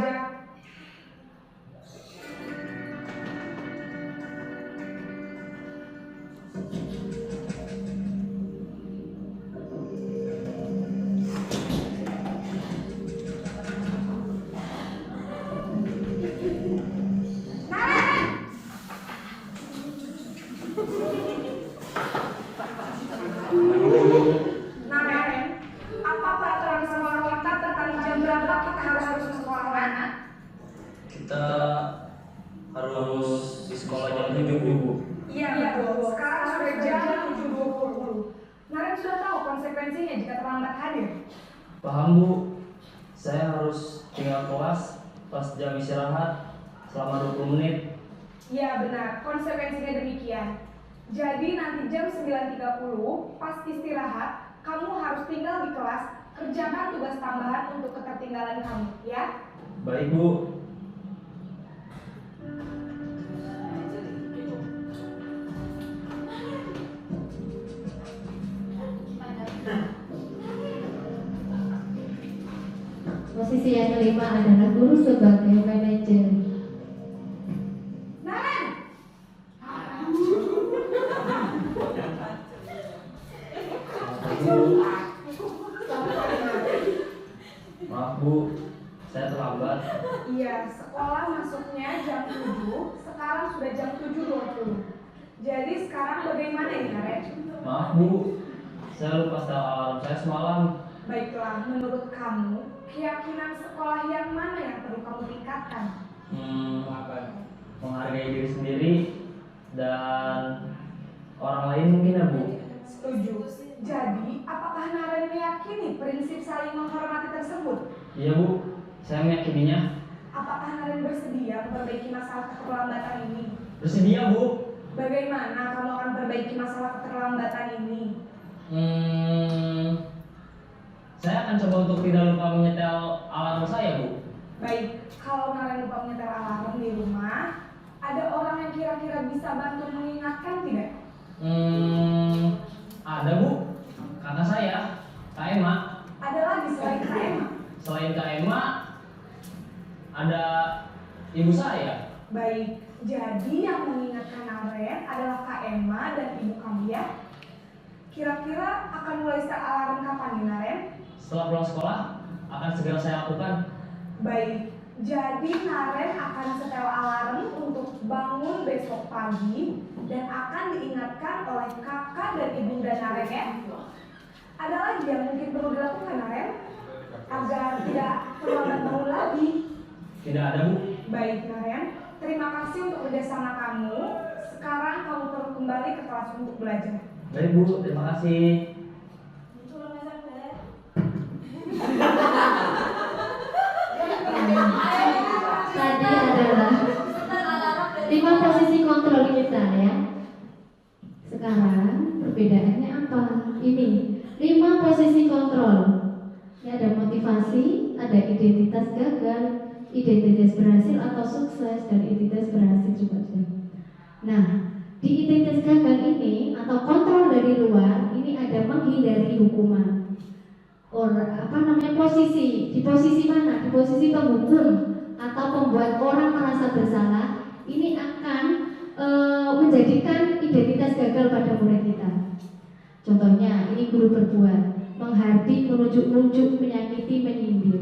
Naren, apa peraturan sekolah kita tentang jam berapa kita harus ke sekolah? Kita harus di sekolah jam 7, Bu. Iya betul. Sekarang sudah jam 7.20. Naren sudah tahu konsekuensinya jika terlambat hadir. Paham, Bu. Saya harus tinggal kelas pas jam istirahat selama 20 menit. Iya benar, konsekuensinya demikian. Jadi nanti jam 9.30 pas istirahat, kamu harus tinggal di kelas, kerjakan tugas tambahan untuk ketertinggalan kamu, ya? Baik, Bu. Posisi yang kelima adalah guru sebagai manajer. Naren, Maaf, Bu. Saya terlambat. Iya, sekolah masuknya jam 7, sekarang sudah jam 7.20. Jadi sekarang bagaimana ini, Naren? Maaf, Bu. Saya lupa setel alarm saya semalam. Baiklah, menurut kamu, keyakinan sekolah yang mana yang perlu kamu tingkatkan? Menghargai diri sendiri dan orang lain mungkin ya, Bu. Setuju. Jadi, apakah Naren meyakini prinsip saling menghormati tersebut? Iya, Bu. Saya meyakininya. Apakah Naren bersedia memperbaiki masalah keterlambatan ini? Bersedia, Bu. Bagaimana kamu akan perbaiki masalah keterlambatan ini? Saya akan coba untuk tidak lupa menyetel alarm saya, Bu. Baik, kalau Naren lupa menyetel alarm di rumah, ada orang yang kira-kira bisa bantu mengingatkan tidak? Ada, Bu. Kakak saya, Kak Emma. Ada lagi selain Kak Emma? Selain Kak Emma, ada ibu saya. Baik, jadi yang mengingatkan Naren adalah Kak Emma dan ibu kamu ya? Kira-kira akan mulai start alarm kapan nih, Naren? Setelah pulang sekolah, akan segera saya lakukan. Baik, jadi Naren akan setel alarm untuk bangun besok pagi dan akan diingatkan oleh kakak dan ibunda Naren ya? Ada lagi yang mungkin perlu dilakukan, Naren? Agar tidak terlambat bangun lagi. Tidak ada, Bu. Baik, Naren. Terima kasih untuk kerjasama kamu. Sekarang kamu perlu kembali ke kelas untuk belajar. Baik, Bu. Terima kasih. Tadi adalah 5 posisi kontrol kita ya. Sekarang perbedaannya apa? Ini 5 posisi kontrol. Ini ada motivasi, ada identitas gagal, identitas berhasil atau sukses, dan identitas berhasil juga. Nah, di identitas gagal ini atau kontrol dari luar ini ada menghindari hukuman. Posisi di posisi mana? Di posisi penghukum atau pembuat orang merasa bersalah. Ini akan menjadikan identitas gagal pada murid kita. Contohnya, ini guru berbuat menghardik, menunjuk-nunjuk, menyakiti, menyindir.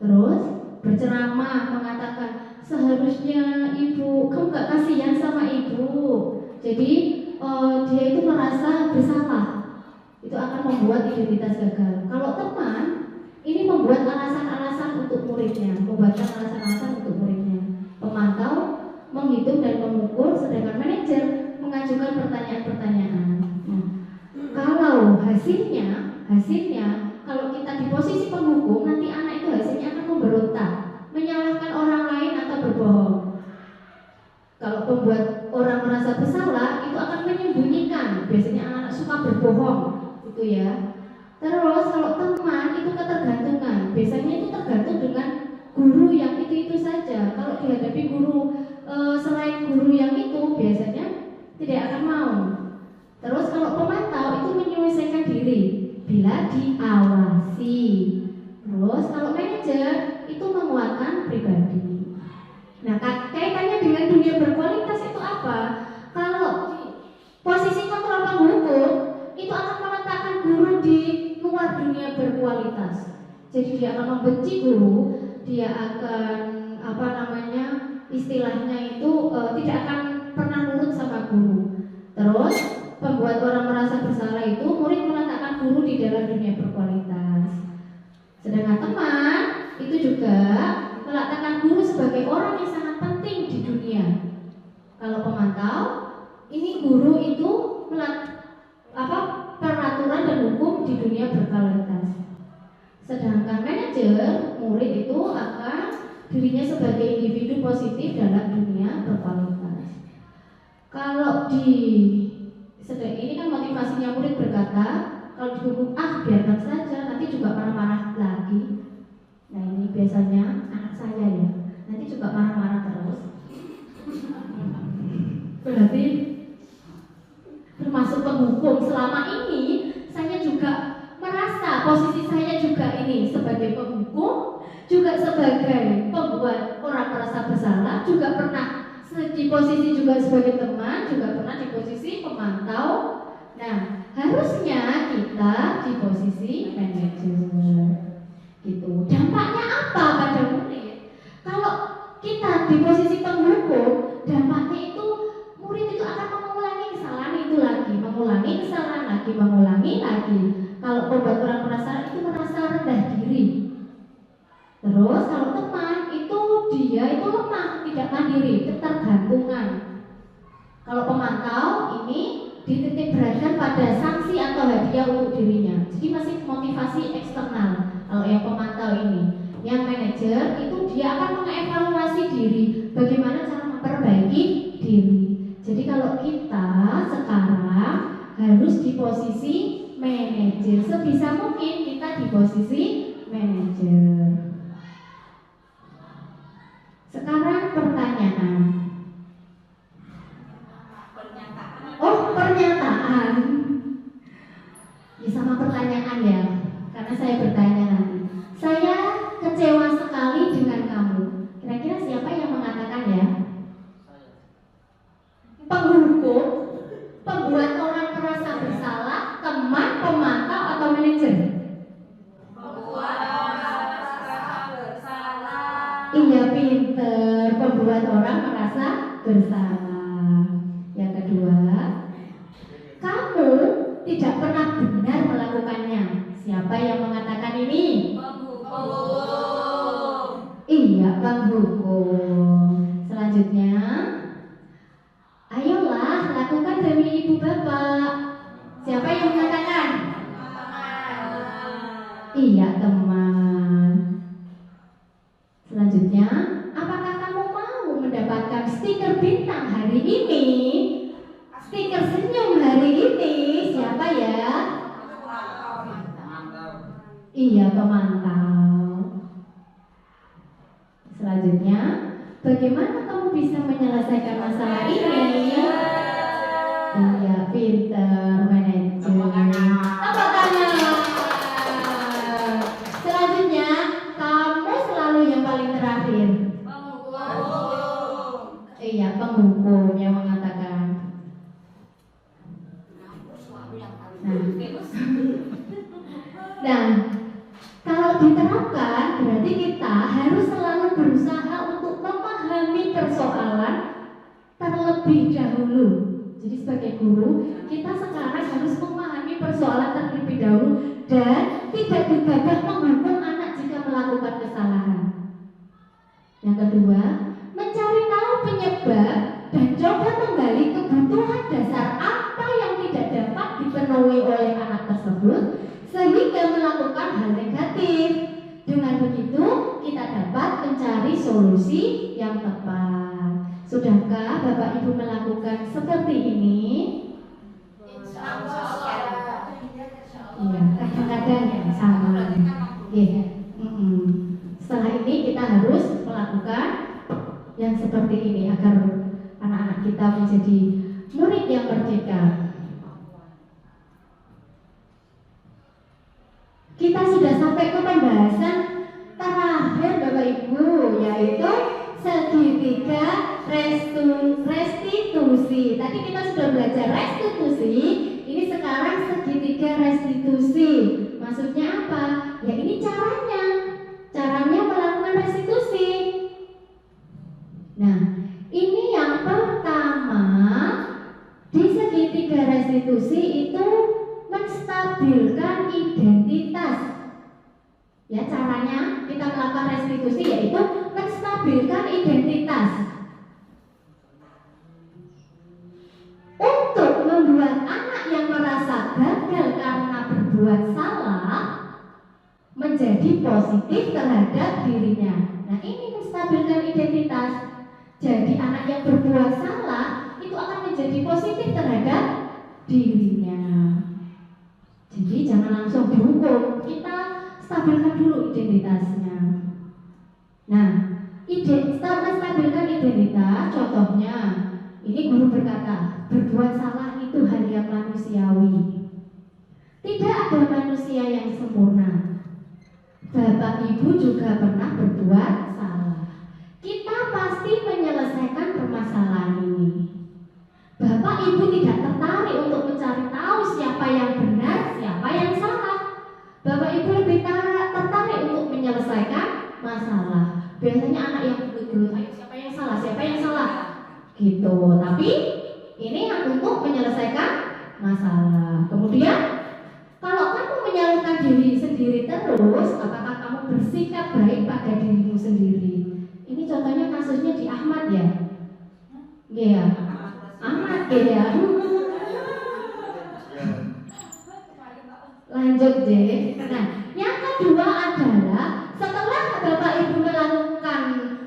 Terus berceramah mengatakan seharusnya ibu, kamu gak kasihan sama ibu. Jadi dia itu merasa bersalah. Itu akan membuat identitas gagal. Kalau teman, ini membuat alasan-alasan untuk muridnya, membuatkan alasan-alasan untuk muridnya. Pemantau menghitung dan mengukur, sedangkan manajer mengajukan pertanyaan-pertanyaan. Nah, kalau hasilnya kalau kita di posisi penghukum, nanti anak itu hasilnya akan memberontak, menyalahkan orang lain atau berbohong. Kalau pembuat orang merasa bersalah, itu akan menyembunyikan. Biasanya anak-anak suka berbohong, itu ya. Terus kalau teman itu ketergantungan, biasanya itu tergantung dengan guru yang itu saja. Kalau dihadapi guru selain guru yang itu, biasanya tidak akan mau. Terus kalau pemantau itu menyelesaikan diri bila diawasi. Terus kalau manajer itu menguatkan pribadi. Nah, kaitannya dengan dunia berkualitas itu apa? Kalau posisi kontrol penghukum itu akan meletakkan guru di luar dunia berkualitas. Jadi dia akan membenci guru, dia akan istilahnya itu tidak akan pernah nurut sama guru. Terus pembuat orang merasa bersalah itu murid meletakkan guru di dalam dunia berkualitas. Sedangkan teman itu juga meletakkan guru sebagai orang yang sangat penting di dunia. Kalau pemantau, ini guru itu peraturan dan hukum di dunia berkualitas. Sedangkan manajer, murid itu akan dirinya sebagai individu positif dalam dunia berkualitas. Kalau ini kan motivasinya murid berkata, kalau dihukum biarkan saja, nanti juga marah-marah lagi. Nah, ini ini biasanya anak saya ya, nanti juga marah-marah terus. Berarti termasuk penghukum. Selama ini saya juga merasa posisi saya juga ini sebagai penghukum, juga sebagai pembuat orang merasa bersalah, juga pernah di posisi juga sebagai teman, juga pernah di posisi pemantau. Nah, harusnya kita di posisi manajer gitu. Dampaknya apa pada murid? Kalau kita di posisi penghukum, dampaknya itu murid itu akan mengulangi kesalahan itu lagi, mengulangi kesalahan lagi, mengulangi lagi. Kalau pembuat orang merasa itu merasa rendah diri. Terus kalau teman itu dia itu lemah, tidak mandiri, ketergantungan. Kalau pemantau ini dititik beratkan pada sanksi atau hadiah untuk dirinya. Jadi masih motivasi eksternal. Kalau yang pemantau ini, yang manajer itu dia akan mengevaluasi diri, bagaimana cara memperbaiki diri. Jadi kalau kita sekarang harus di posisi manajer, sebisa mungkin kita di posisi manajer. Sekarang pertanyaan. Oh, pernyataan. Ya, sama pertanyaan ya, karena saya bertanya nanti. Saya kecewa sekali dengan kamu. Kira-kira siapa yang mengatakan ya? Penghukum, pembuat orang merasa bersalah, teman, pemantau, atau manajer? Membuat orang merasa bersalah. Iya, pinter. Pembuat orang merasa bersalah. Yang kedua, kamu tidak pernah benar melakukannya. Siapa yang mengatakan ini? Penghukum. Iya, penghukum. Selanjutnya, ayolah lakukan demi ibu bapak. Siapa yang mengatakan? Iya, teman. Selanjutnya, apakah kamu mau mendapatkan stiker bintang hari ini? Stiker senyum hari ini? Siapa ya? Iya, pemantau. Selanjutnya, bagaimana kamu bisa menyelesaikan masalah ini? Iya, pinter, manajer. Tepuk tangan. Selanjutnya, kamu selalu yang paling terakhir. Iya, penghukum yang mengatakan. Nah, kalau diterapkan berarti kita harus selalu berusaha untuk memahami persoalan terlebih dahulu. Jadi sebagai guru, kita sekarang harus memahami persoalan terlebih dahulu dan tidak gegabah menghukum anak jika melakukan kesalahan. Yang kedua, mencari tahu penyebab dan coba menggali kebutuhan dasar apa yang tidak dapat dipenuhi oleh anak tersebut sehingga melakukan hal negatif. Dengan begitu, kita dapat mencari solusi yang tepat. Sudahkah Bapak Ibu melakukan seperti ini? Iya, kadang-kadang ya sama. Iya. Setelah ini kita harus melakukan yang seperti ini agar anak-anak kita menjadi murid yang merdeka. Kita sudah sampai ke pembahasan terakhir Bapak Ibu, yaitu segitiga restitusi. Tadi kita sudah belajar restitusi, ini sekarang segitiga restitusi. Maksudnya apa? Ya ini caranya melakukan restitusi. Nah, ini yang pertama di segitiga restitusi itu menstabilkan identitas. Ya, caranya kita melakukan restitusi yaitu menstabilkan identitas. Untuk membuat anak yang merasa gagal karena berbuat salah menjadi positif terhadap dirinya. Nah, ini menstabilkan identitas. Jadi anak yang berbuat salah itu akan menjadi positif terhadap dirinya. Jadi jangan langsung dihukum, kita stabilkan dulu identitasnya. Nah, menstabilkan identitas, contohnya, ini guru berkata, berbuat salah itu hal yang manusiawi. Tidak ada manusia yang sempurna. Bapak Ibu juga pernah berbuat salah. Kita pasti menyelesaikan permasalahan ini. Bapak Ibu tidak tertarik untuk mencari tahu siapa yang benar, siapa yang salah. Bapak Ibu lebih tertarik untuk menyelesaikan masalah. Biasanya anak yang gelut-gelut, ayo siapa yang salah, siapa yang salah, gitu. Tapi ini untuk menyelesaikan masalah. Kemudian kalau kamu menyalahkan diri sendiri terus, apakah kamu bersikap baik pada dirimu sendiri? Ini contohnya kasusnya di Ahmad ya. Iya. Ahmad ya. Lanjut deh. Nah, yang kedua adalah setelah Bapak Ibu melakukan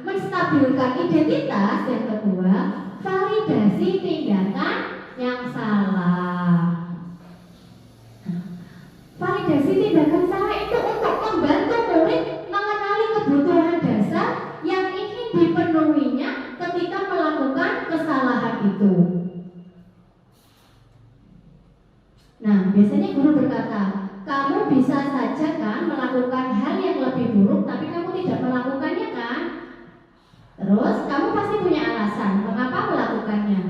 menstabilkan identitas, yang kedua validasi tindakan yang salah. Validasi tindakan salah itu untuk membantu murid mengenali kebutuhan dasar yang ingin dipenuhinya ketika melakukan kesalahan itu. Nah, biasanya guru berkata, kamu bisa saja kan melakukan hal yang lebih buruk, tapi kamu tidak melakukannya kan? Terus kamu pasti punya alasan mengapa melakukannya.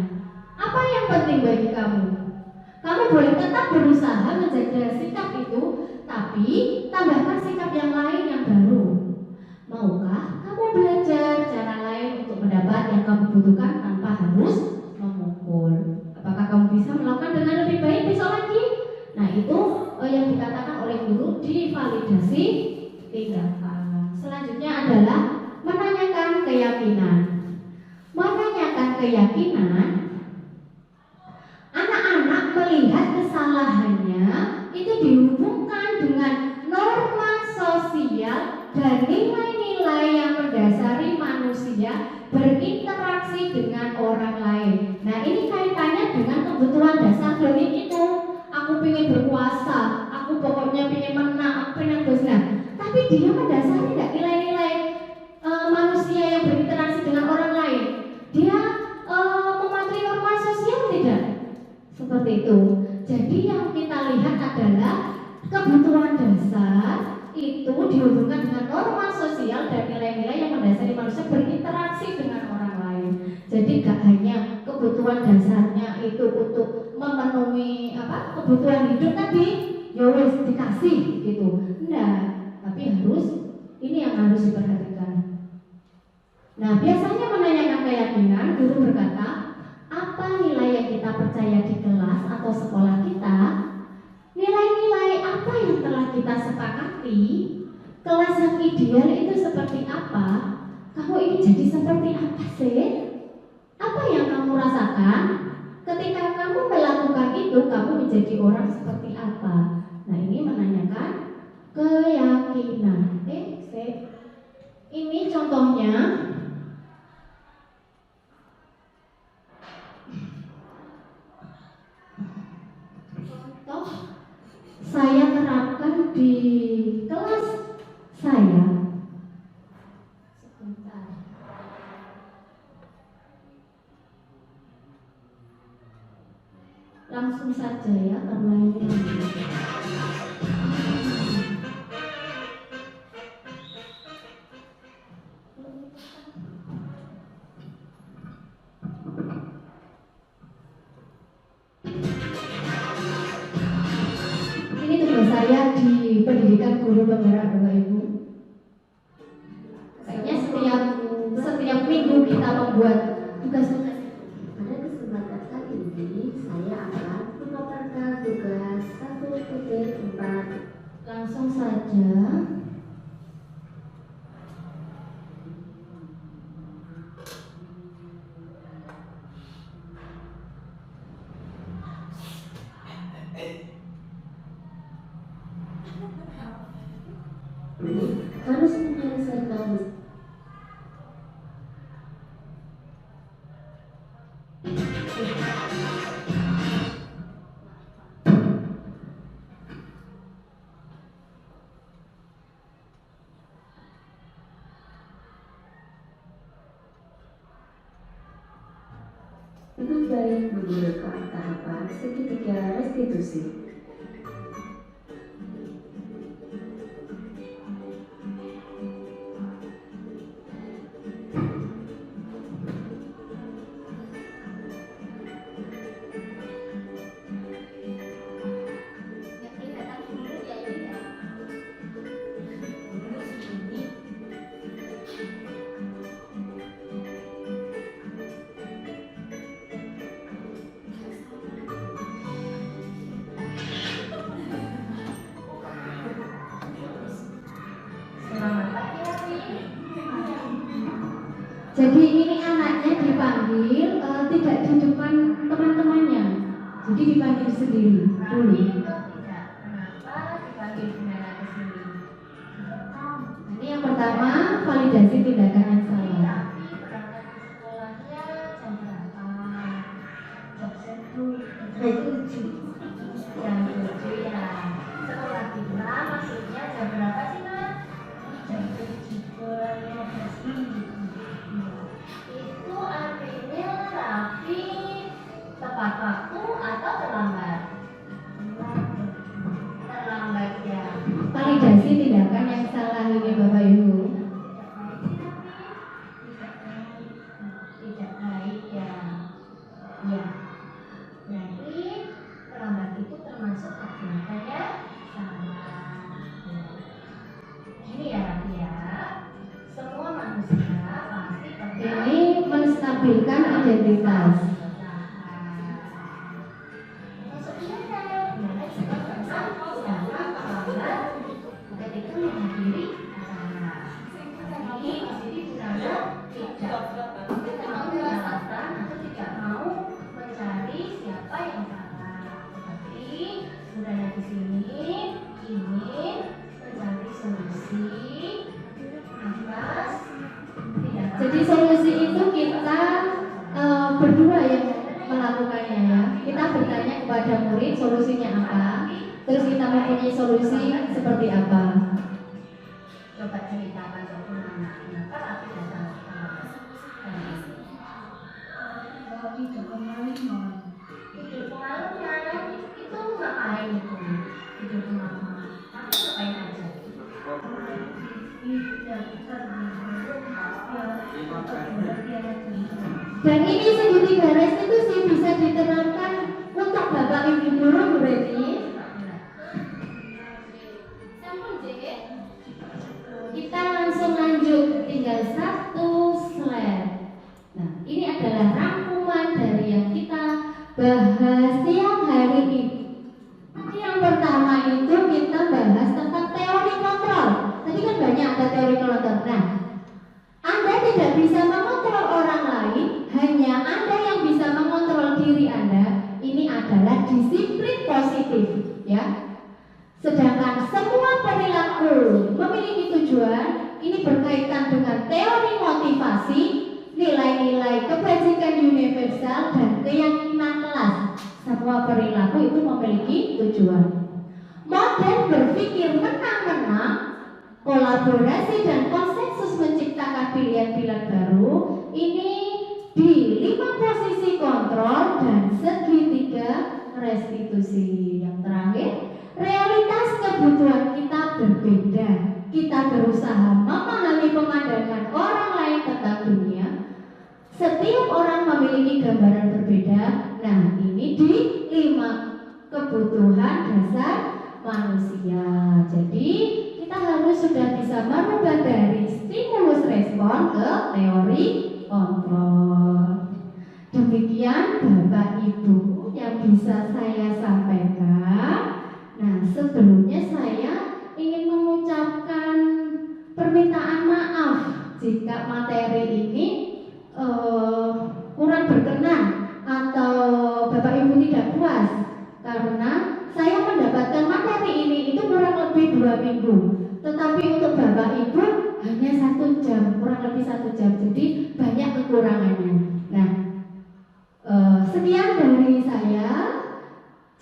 Apa yang penting bagi kamu? Kamu boleh tetap berusaha menjaga sikap itu, tapi tambahkan sikap yang lain yang baru. Maukah kamu belajar cara lain untuk mendapat yang kamu butuhkan tanpa harus memukul? Apakah kamu bisa melakukan dengan lebih baik besok lagi? Nah, itu yang dikatakan oleh guru di validasi tindakan. Selanjutnya adalah menanyakan keyakinan. Menanyakan keyakinan, anak-anak melihat kesalahannya itu dihubungkan dengan norma sosial dan nilai-nilai yang mendasari manusia berinteraksi dengan orang lain. Nah, ini kaitannya dengan kebutuhan dasar Doni itu. Aku pengen berkuasa, aku pokoknya pengen menang, aku pengen bersenang. Tapi dia mendasari tidak nilai-nilai manusia yang berinteraksi dengan orang lain. Dia mematuhi norma sosial tidak? Seperti itu. Jadi yang kita lihat adalah kebutuhan dasar itu dihubungkan dengan norma sosial dan nilai-nilai yang mendasari manusia berinteraksi dengan orang lain. Jadi gak hanya kebutuhan dasarnya itu untuk memenuhi kebutuhan hidup tadi, ya wis dikasih gitu. Enggak, tapi ini yang harus diperhatikan. Nah, biasanya menanyakan keyakinan, guru berkata, apa nilai yang kita percaya di kelas atau sekolah kita? Nilai-nilai apa yang telah kita sepakati? Kelas yang ideal itu seperti apa? Kamu ingin jadi seperti apa sih? Apa yang kamu rasakan? Ketika kamu melakukan itu, kamu menjadi orang seperti apa? Nah, ini menanyakan keyakinan. Ini contohnya. Contoh saya terapkan di kelas saya. Sebentar. Langsung saja ya, karena ini tugas saya di pendidikan guru penggerak Bapak Ibu. Kayaknya setiap minggu kita membuat tugas-tugas. Pada kesempatan kali ini saya akan memaparkan tugas 1.4. Langsung saja. Harus menyelesaikan Lebih baik menggunakan tahapan segitiga restitusi. Jadi ini anaknya dipanggil tidak di depan teman-temannya, jadi dipanggil sendiri dulu. Kenapa dipanggil Bunana ke sini? Ini yang pertama, validasi tindakan yang salah. Tapi berangkat ke sekolahnya jam berapa? Jam 7. Jam 7 ya. Sekolah kita maksudnya jam berapa sih, Mas? Jam 7:15. Itu artinya rapi tepat waktu atau terlambat? Terlambat ya. Validasi tindakan yang salah ini Bapak Ibu. Tidak baik ya. Ya. Jadi terlambat itu termasuk perbuatan yang salah. Ini ya Rafi ya. Semua manusia pasti pernah Ini menstabilkan identitas. maksudnya saya benar juga pernah dalam terlambat ketika menghadiri acara. Tapi di sini Bunana tidak mau alasan atau tidak mau mencari siapa yang salah. Tetapi Bunana di sini ingin mencari solusi atas tindakan. Jadi solusi itu kita berdua yang melakukannya ya. Kita bertanya kepada murid solusinya apa, terus kita mempunyai solusi seperti apa. Coba ceritakan ke Bunana, kenapa Rafi datang ke kamar? Tidur kemalaman. Tidur kemalaman itu ngapain itu? Tidur kemalaman. Tapi ngapain aja? Dan ini segitiga restitusi bisa diterapkan untuk Bapak Ibu guru berarti. Kita langsung lanjut, tinggal satu slide. Nah, ini adalah rangkuman dari yang kita bahas siang hari ini. Yang pertama itu kita bahas tentang teori kontrol. Tadi kan banyak ada teori kontrol. Nah, Anda tidak bisa mengontrol orang lain, hanya Anda yang bisa mengontrol diri Anda. Ini adalah disiplin positif, ya. Sedangkan semua perilaku memiliki tujuan, ini berkaitan dengan teori motivasi, nilai-nilai kebajikan universal, dan keyakinan kelas. Semua perilaku itu memiliki tujuan. Model berpikir menang-menang, kolaborasi dan konsensus menciptakan pilihan-pilihan baru, ini di 5 posisi kontrol dan segitiga restitusi. Yang terakhir, realitas kebutuhan kita berbeda. Kita berusaha memahami pemandangan orang lain tentang dunia. Setiap orang memiliki gambaran berbeda. Nah, ini di 5 kebutuhan dasar manusia. Jadi, kita harus sudah bisa merubah dari stimulus respon ke teori kontrol. Demikian Bapak Ibu yang bisa saya sampaikan. Nah, sebelumnya saya ingin mengucapkan permintaan maaf jika materi ini kurang berkenan atau Bapak Ibu tidak puas, karena saya mendapatkan materi ini itu kurang lebih 2 minggu, tetapi untuk Bapak Ibu hanya 1 jam, kurang lebih 1 jam, jadi banyak kekurangannya. Nah, sekian dari saya.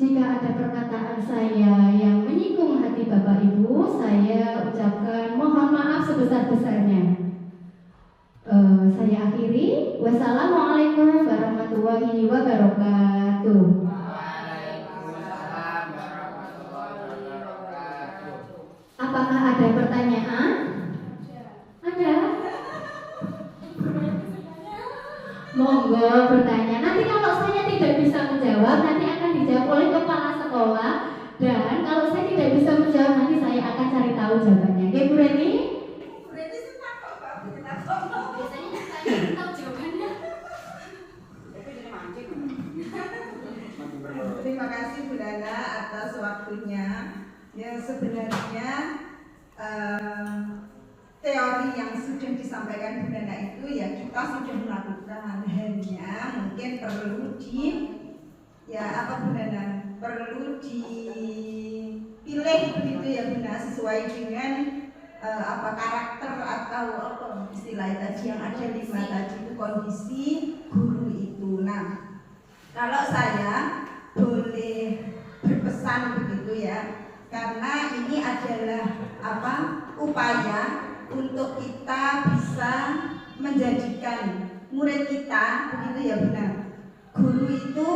Jika ada perkataan saya yang menyinggung hati Bapak Ibu, saya ucapkan mohon maaf sebesar-besarnya. saya akhiri. Wassalamualaikum warahmatullahi wabarakatuh. Apakah ada pertanyaan? Ada? Monggo bertanya. Nanti kalau saya tidak bisa menjawab, nanti akan dijawab oleh kepala sekolah. Dan kalau saya tidak bisa menjawab, nanti saya akan cari tahu jawabannya. Oke, Bu Reni? Berarti senang kok Pak, kita ngomong. Biasanya saya tahu jawabannya. Terima kasih Bu Nana atas waktunya. Yang sebenarnya teori yang sudah disampaikan Bu Nana itu ya kita sudah melakukan, hanya mungkin perlu Bu Nana, perlu dipilih begitu ya Bu Nana, sesuai dengan karakter atau apa istilah tadi yang ada 5 tadi itu, kondisi guru itu. Nah, kalau saya boleh berpesan begitu ya, karena ini adalah upaya untuk kita bisa menjadikan murid kita begitu ya benar. Guru itu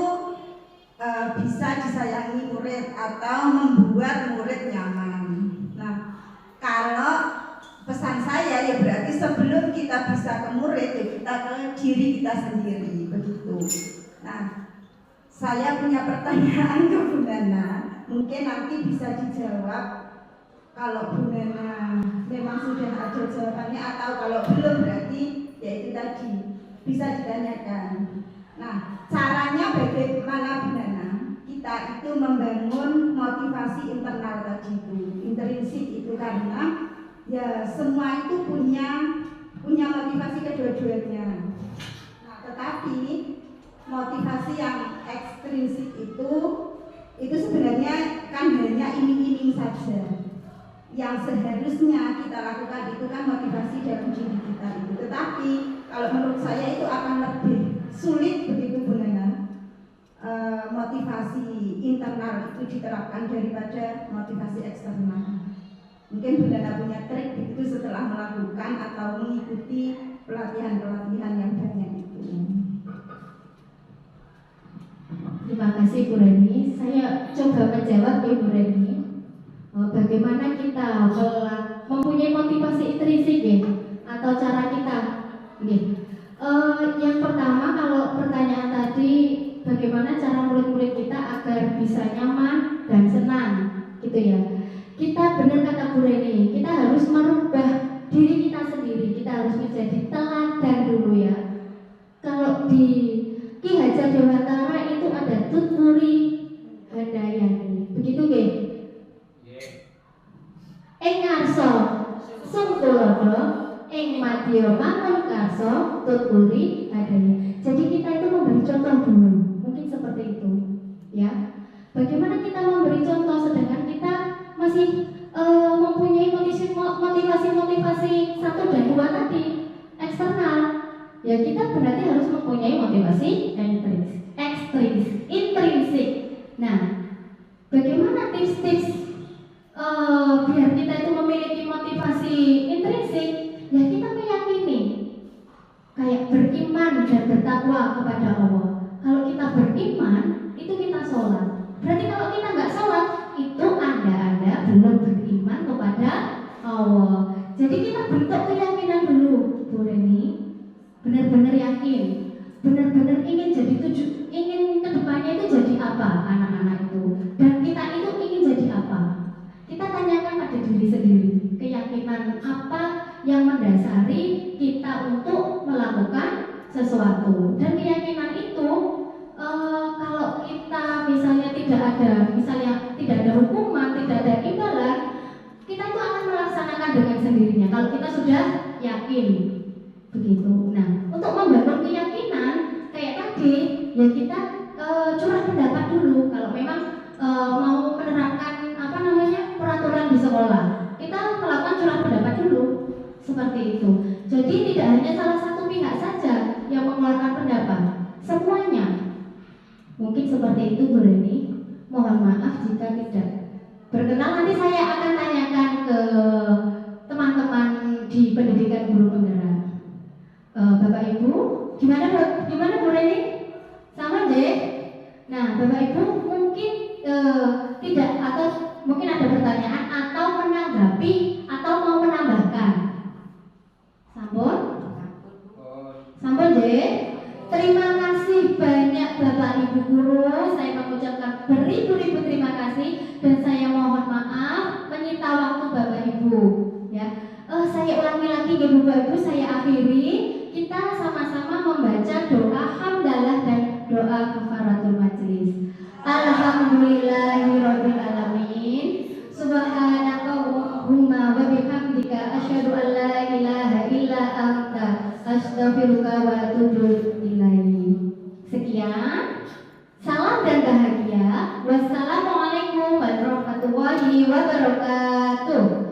bisa disayangi murid atau membuat murid nyaman. Nah, kalau pesan saya ya berarti sebelum kita bisa ke murid ya kita ke diri kita sendiri begitu. Nah, saya punya pertanyaan ke Bu Nana, mungkin nanti bisa dijawab. Kalau Bu Nana memang sudah ada jawabannya, atau kalau belum berarti ya itu tadi bisa ditanyakan. Nah, caranya bagaimana Bu Nana kita itu membangun motivasi internal tadi itu, intrinsik itu, karena ya semua itu punya motivasi kedua-duanya. Nah, tetapi motivasi yang ekstrinsik itu sebenarnya kan hanya iming-iming saja. Yang seharusnya kita lakukan itu kan motivasi dalam diri kita itu. Tetapi kalau menurut saya itu akan lebih sulit begitu Bu Nana, motivasi internal itu diterapkan daripada motivasi eksternal. Mungkin Bu Nana punya trik begitu setelah melakukan atau mengikuti pelatihan-pelatihan yang banyak itu. Terima kasih Bu Reni. Saya coba menjawab ya Bu Reni. Bagaimana kita mempunyai motivasi intrinsik ya, atau cara kita. Yang pertama, kalau pertanyaan tadi bagaimana cara murid-murid kita agar bisa nyaman dan senang, gitu ya. Kita benar kata Bu Reni, kita harus merubah diri kita sendiri. Kita harus menjadi teladan dulu ya. Kalau di Ki Hajar Dewantara itu ada Tuturi Handayani, begitu nggih? Ing ngarsa sungkulana ing madya mangun karsa tuturi Handayani. Jadi kita itu memberi contoh dulu, mungkin seperti itu, ya. Bagaimana kita memberi contoh sedangkan kita masih mempunyai motivasi 1 dan 2 tadi eksternal? Ya kita berarti harus mempunyai motivasi intrinsik. Nah, bagaimana tips-tips biar kita itu memiliki motivasi intrinsik? Ya kita meyakini, kayak beriman dan bertakwa kepada Allah. Kalau kita beriman, itu kita sholat. Berarti kalau kita nggak sholat, itu anda belum beriman kepada Allah. Jadi kita bentuk keyakinan dulu, Bu Reni. Benar-benar yakin, benar-benar ingin kedepannya itu jadi apa anak-anak itu, dan kita itu ingin jadi apa. Kita tanyakan pada diri sendiri, keyakinan apa yang mendasari kita untuk melakukan sesuatu. Dan keyakinan itu kalau kita misalnya tidak ada hukuman, tidak ada imbalan, kita itu akan melaksanakan dengan sendirinya kalau kita sudah yakin. Begitu. Nah, untuk membangun keyakinan kayak tadi, ya kita curah pendapat dulu. Kalau memang mau menerapkan peraturan di sekolah, kita melakukan curah pendapat dulu, seperti itu. Jadi tidak hanya salah satu pihak saja yang mengeluarkan pendapat, semuanya. Mungkin seperti itu Bu Reni. Mohon maaf jika tidak berkenan. Nanti saya akan tanyakan ke teman-teman di pendidikan guru penggerak. Bapak Ibu, gimana Bu Reni? Sama deh. Nah, Bapak Ibu mungkin tidak atau mungkin ada pertanyaan atau menanggapi atau mau menambahkan. Sampun? Sampun deh. Terima kasih banyak Bapak Ibu guru. Saya mengucapkan beribu-ribu terima kasih dan saya mohon maaf menyita waktu Bapak Ibu. Ya, saya ulangi lagi ya Bapak Ibu, saya akhiri. Kita sama-sama membaca doa hamdalah dan doa kafaratul majelis. Alhamdulillahirabbil alamin. Subhanakallahumma wa bihamdika asyhadu an la ilaha illa anta astaghfiruka wa atubu ilaik. Sekian. Salam dan bahagia. Wassalamualaikum warahmatullahi wabarakatuh.